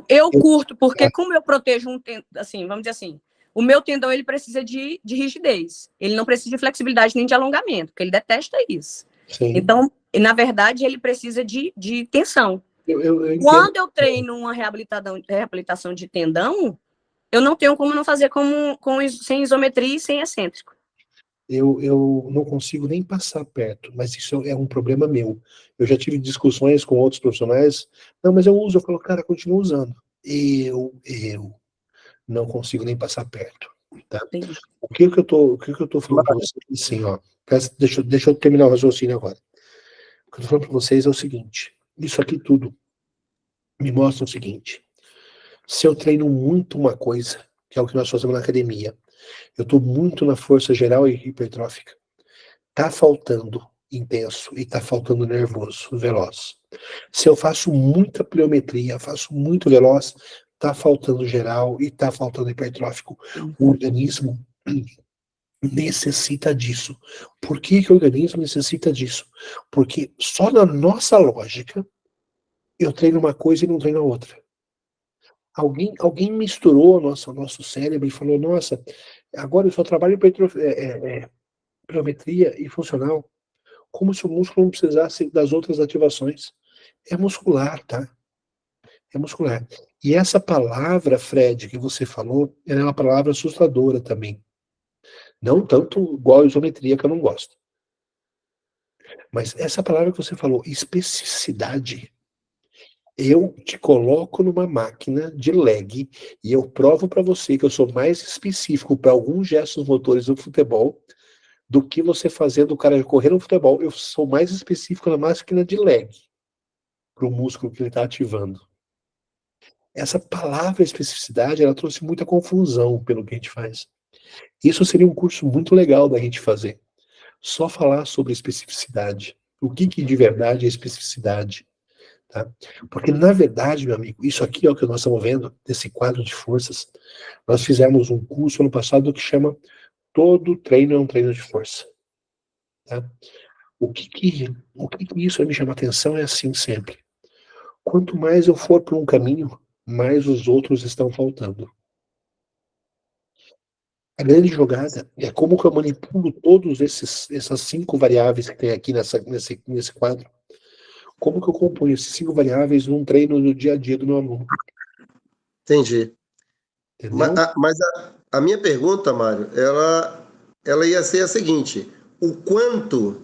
Eu curto, porque como eu protejo assim, vamos dizer assim, o meu tendão ele precisa de rigidez. Ele não precisa de flexibilidade nem de alongamento, porque ele detesta isso. Sim. Então, na verdade, ele precisa de tensão. Quando eu treino uma reabilitação de tendão, eu não tenho como não fazer sem isometria e sem excêntrico. Eu não consigo nem passar perto, mas isso é um problema meu. Eu já tive discussões com outros profissionais. Não, mas eu falo, cara, continua usando. Eu não consigo nem passar perto. Tá? O que eu tô falando para vocês, assim, ó, deixa eu terminar o raciocínio agora. O que eu tô falando para vocês é o seguinte: isso aqui tudo me mostra o seguinte: Se eu treino muito uma coisa, que é o que nós fazemos na academia, eu estou muito na força geral e hipertrófica, tá faltando intenso e tá faltando nervoso, veloz. Se eu faço muita pliometria, faço muito veloz, tá faltando geral e tá faltando hipertrófico. O organismo necessita disso. Por que que o organismo necessita disso? Porque só na nossa lógica eu treino uma coisa e não treino a outra. Alguém misturou nosso cérebro e falou, nossa, agora eu só trabalho pliometria e funcional, como se o músculo não precisasse das outras ativações. É muscular, tá? É muscular. E essa palavra, Fred, que você falou, ela é uma palavra assustadora também. Não tanto igual a isometria, que eu não gosto. Mas essa palavra que você falou, especificidade, eu te coloco numa máquina de leg e eu provo para você que eu sou mais específico para alguns gestos motores do futebol do que você fazendo o cara correr no futebol. Eu sou mais específico na máquina de leg para o músculo que ele está ativando. Essa palavra especificidade, ela trouxe muita confusão pelo que a gente faz. Isso seria um curso muito legal da gente fazer. Só falar sobre especificidade. O que de verdade é especificidade? Tá? Porque, na verdade, meu amigo, isso aqui é o que nós estamos vendo, desse quadro de forças. Nós fizemos um curso ano passado que chama Todo Treino é um Treino de Força. Tá? O que isso me chama atenção é assim sempre. Quanto mais eu for por um caminho, mais os outros estão faltando. A grande jogada é como que eu manipulo todos essas 5 variáveis que tem aqui nesse quadro. Como que eu componho esses 5 variáveis num treino no dia a dia do meu aluno? Entendi. Entendeu? Mas a minha pergunta, Mário, ela ia ser a seguinte: o quanto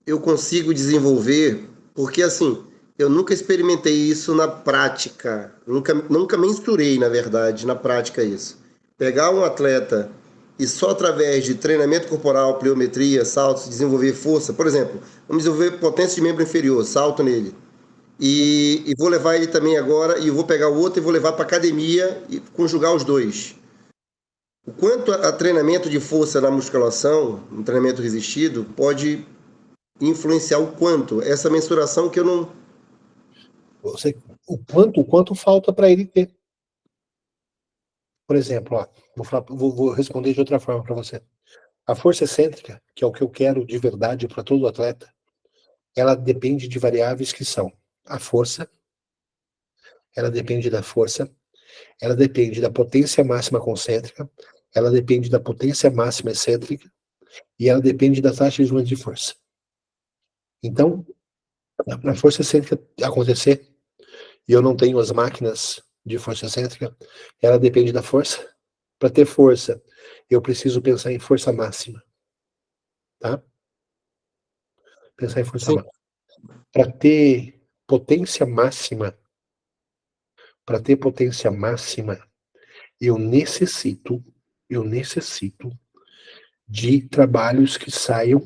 eu consigo desenvolver? Porque assim, eu nunca experimentei isso na prática, nunca mensurei, na verdade, na prática isso. Pegar um atleta e só através de treinamento corporal, pliometria, saltos, desenvolver força, por exemplo, vamos desenvolver potência de membro inferior, salto nele. E vou levar ele também agora, e vou pegar o outro e vou levar para academia e conjugar os dois. O quanto a treinamento de força na musculação, um treinamento resistido, pode influenciar o quanto? Essa mensuração que eu não. O quanto falta para ele ter. Por exemplo, ó, vou responder de outra forma para você. A força excêntrica, que é o que eu quero de verdade para todo atleta, ela depende de variáveis que são a força, ela depende da força, ela depende da potência máxima concêntrica, ela depende da potência máxima excêntrica e ela depende da taxa de unidade de força. Então, para a força excêntrica acontecer, e eu não tenho as máquinas de força excêntrica, ela depende da força. Para ter força, eu preciso pensar em força máxima, tá? Pensar em força Sim, máxima. Para ter potência máxima, para ter potência máxima, eu necessito de trabalhos que saiam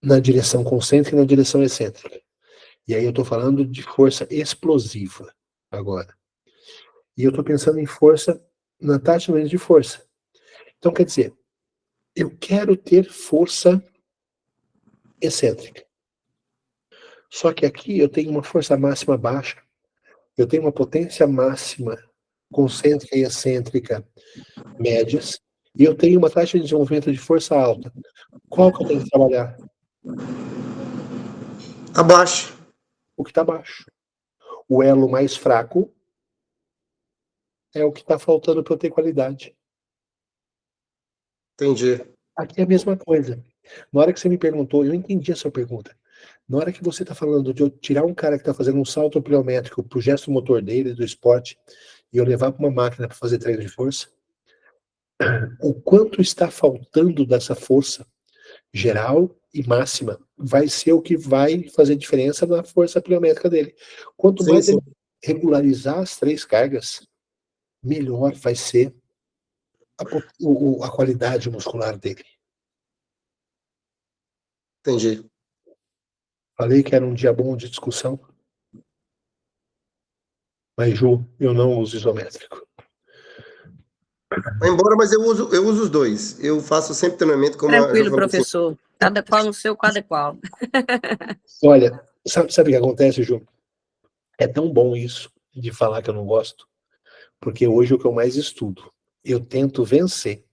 na direção concêntrica e na direção excêntrica. E aí eu estou falando de força explosiva agora. E eu estou pensando em força na taxa de força. Então, quer dizer, eu quero ter força excêntrica. Só que aqui eu tenho uma força máxima baixa, eu tenho uma potência máxima concêntrica e excêntrica médias, e eu tenho uma taxa de desenvolvimento de força alta. Qual que eu tenho que trabalhar? abaixo. O que está baixo. O elo mais fraco é o que está faltando para eu ter qualidade. Entendi. Aqui é a mesma coisa. Na hora que você me perguntou, eu entendi a sua pergunta. Na hora que você está falando de eu tirar um cara que está fazendo um salto pliométrico para o gesto motor dele, do esporte, e eu levar para uma máquina para fazer treino de força, o quanto está faltando dessa força geral e máxima vai ser o que vai fazer diferença na força pliométrica dele. Quanto Sim, mais sim. ele regularizar as 3 cargas, melhor vai ser a qualidade muscular dele. Entendi. Falei que era um dia bom de discussão. Mas, Ju, eu não uso isométrico. Vai embora, mas eu uso os dois. Eu faço sempre treinamento como a Tranquilo, Ju falou assim. professor. Cada qual no seu, cada qual. Olha, sabe o que acontece, Ju? É tão bom isso de falar que eu não gosto, porque hoje é o que eu mais estudo. Eu tento vencer.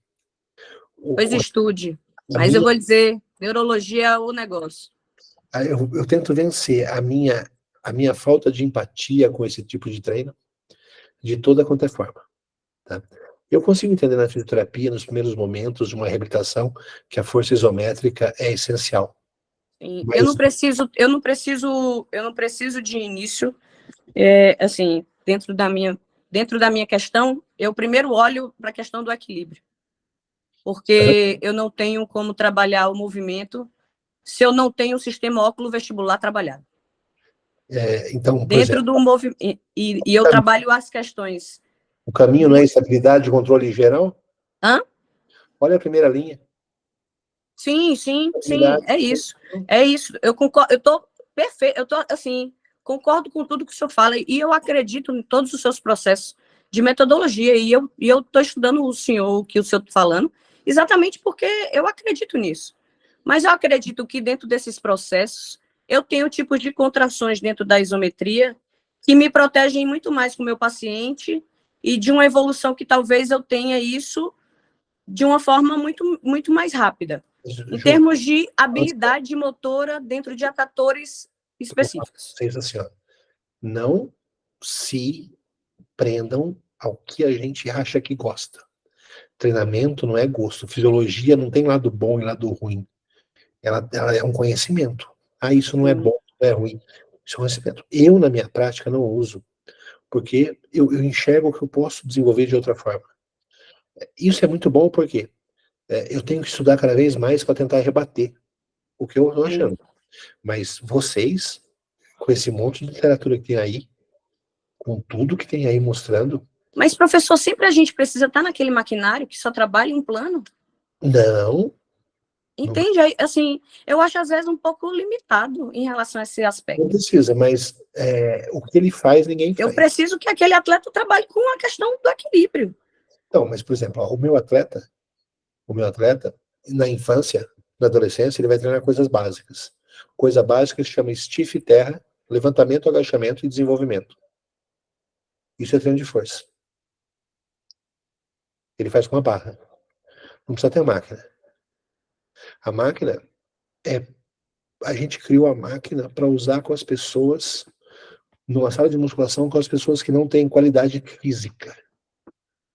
Pois O- estude. a Mas eu minha, vou dizer, neurologia é o negócio. eu tento vencer a minha falta de empatia com esse tipo de treino de toda quanto é forma. Tá? Eu consigo entender na fisioterapia, nos primeiros momentos de uma reabilitação, que a força isométrica é essencial. Sim, Mas eu não preciso de início, assim, dentro da minha questão, eu primeiro olho para a questão do equilíbrio, porque eu não tenho como trabalhar o movimento se eu não tenho o sistema óculo-vestibular trabalhado. então, por Dentro exemplo, do movimento, e eu trabalho as questões. o caminho não é estabilidade, controle geral? Hã? Olha a primeira linha. Sim, sim, sim, Estabilidade. é isso. É isso. Eu concordo, eu tô perfeito, eu tô assim, concordo com tudo que o senhor fala e eu acredito em todos os seus processos de metodologia e eu estou estudando o senhor, o que o senhor está falando, exatamente porque eu acredito nisso. Mas eu acredito que dentro desses processos eu tenho tipos de contrações dentro da isometria que me protegem muito mais com o meu paciente e de uma evolução que talvez eu tenha isso de uma forma muito mais rápida, em Ju, termos de habilidade motora dentro de atatores específicos. vocês assim, ó, não se prendam ao que a gente acha que gosta. Treinamento não é gosto. Fisiologia não tem lado bom e lado ruim. Ela é um conhecimento. Ah, isso não é bom, não é ruim. Isso é um conhecimento. Eu, na minha prática, não uso, porque eu enxergo que eu posso desenvolver de outra forma. Isso é muito bom porque eu tenho que estudar cada vez mais para tentar rebater o que eu estou achando. Mas vocês, com esse monte de literatura que tem aí, com tudo que tem aí mostrando, Mas, professor, sempre a gente precisa estar naquele maquinário que só trabalha em um plano. não, não, Entende? Aí, assim, eu acho às vezes um pouco limitado em relação a esse não aspecto. precisa, mas o que ele faz, ninguém Eu faz. preciso que aquele atleta trabalhe com a questão do equilíbrio. Então, mas, por exemplo, ó, o meu atleta, na infância, na adolescência, ele vai treinar coisas básicas. Coisa básica se chama stiff terra, levantamento, agachamento e desenvolvimento. Isso é treino de força. Ele faz com a barra. Não precisa ter máquina. A máquina é. A gente criou a máquina para usar com as pessoas, numa sala de musculação, com as pessoas que não têm qualidade física.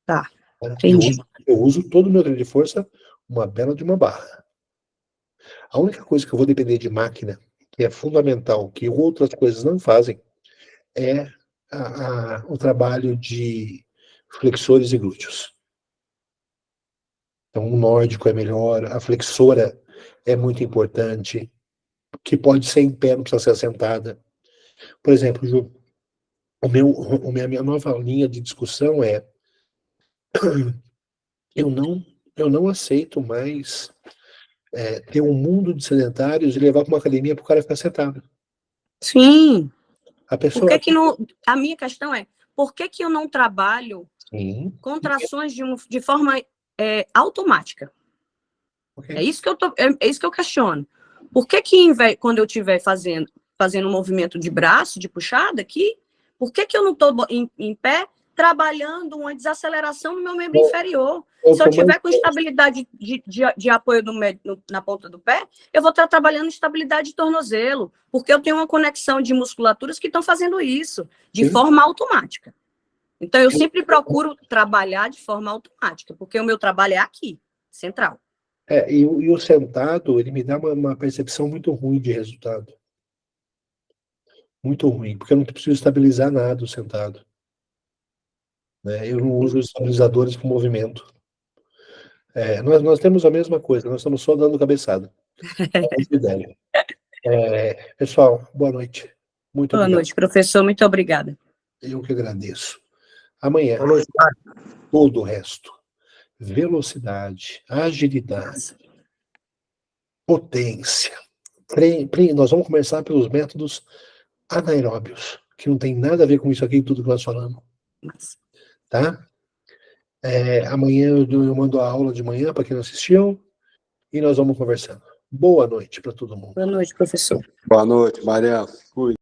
Tá, Né? Eu, entendi. eu uso todo o meu treino de força, uma bela de uma barra. A única coisa que eu vou depender de máquina, que é fundamental, que outras coisas não fazem, é o trabalho de flexores e glúteos. Então, o nórdico é melhor, a flexora é muito importante, que pode ser em pé, não precisa ser sentada. Por exemplo, Ju, a minha nova linha de discussão é: eu não aceito mais ter um mundo de sedentários e levar para uma academia para o cara ficar sentado. Sim. A Por pessoa. que que não... A minha questão é, por que que eu não trabalho Sim, contrações de forma automática? ok. É isso que é isso que eu questiono. Por que que quando eu estiver fazendo um movimento de braço, de puxada aqui, por que que eu não estou em pé trabalhando uma desaceleração no meu membro inferior? Se eu tiver com estabilidade de apoio na ponta do pé, eu vou estar trabalhando estabilidade de tornozelo, porque eu tenho uma conexão de musculaturas que estão fazendo isso de Sim. forma automática. Então, eu sempre procuro trabalhar de forma automática, porque o meu trabalho é aqui, central. E o sentado, ele me dá uma percepção muito ruim de resultado. Muito ruim, porque eu não preciso estabilizar nada o sentado. Né? Eu não uso estabilizadores com movimento. Nós temos a mesma coisa, nós estamos só dando cabeçada. Pessoal, boa noite. Muito Boa obrigado. noite, professor. Muito obrigada. Eu que agradeço. Amanhã, Boa noite. todo o resto. Velocidade, agilidade, potência. Nós vamos começar pelos métodos anaeróbios. que não tem nada a ver com isso aqui, tudo que nós falamos, tá? Amanhã eu mando a aula de manhã para quem não assistiu e nós vamos conversando. Boa noite para todo mundo. Boa noite, professor. Boa noite, Mariela. Cuide.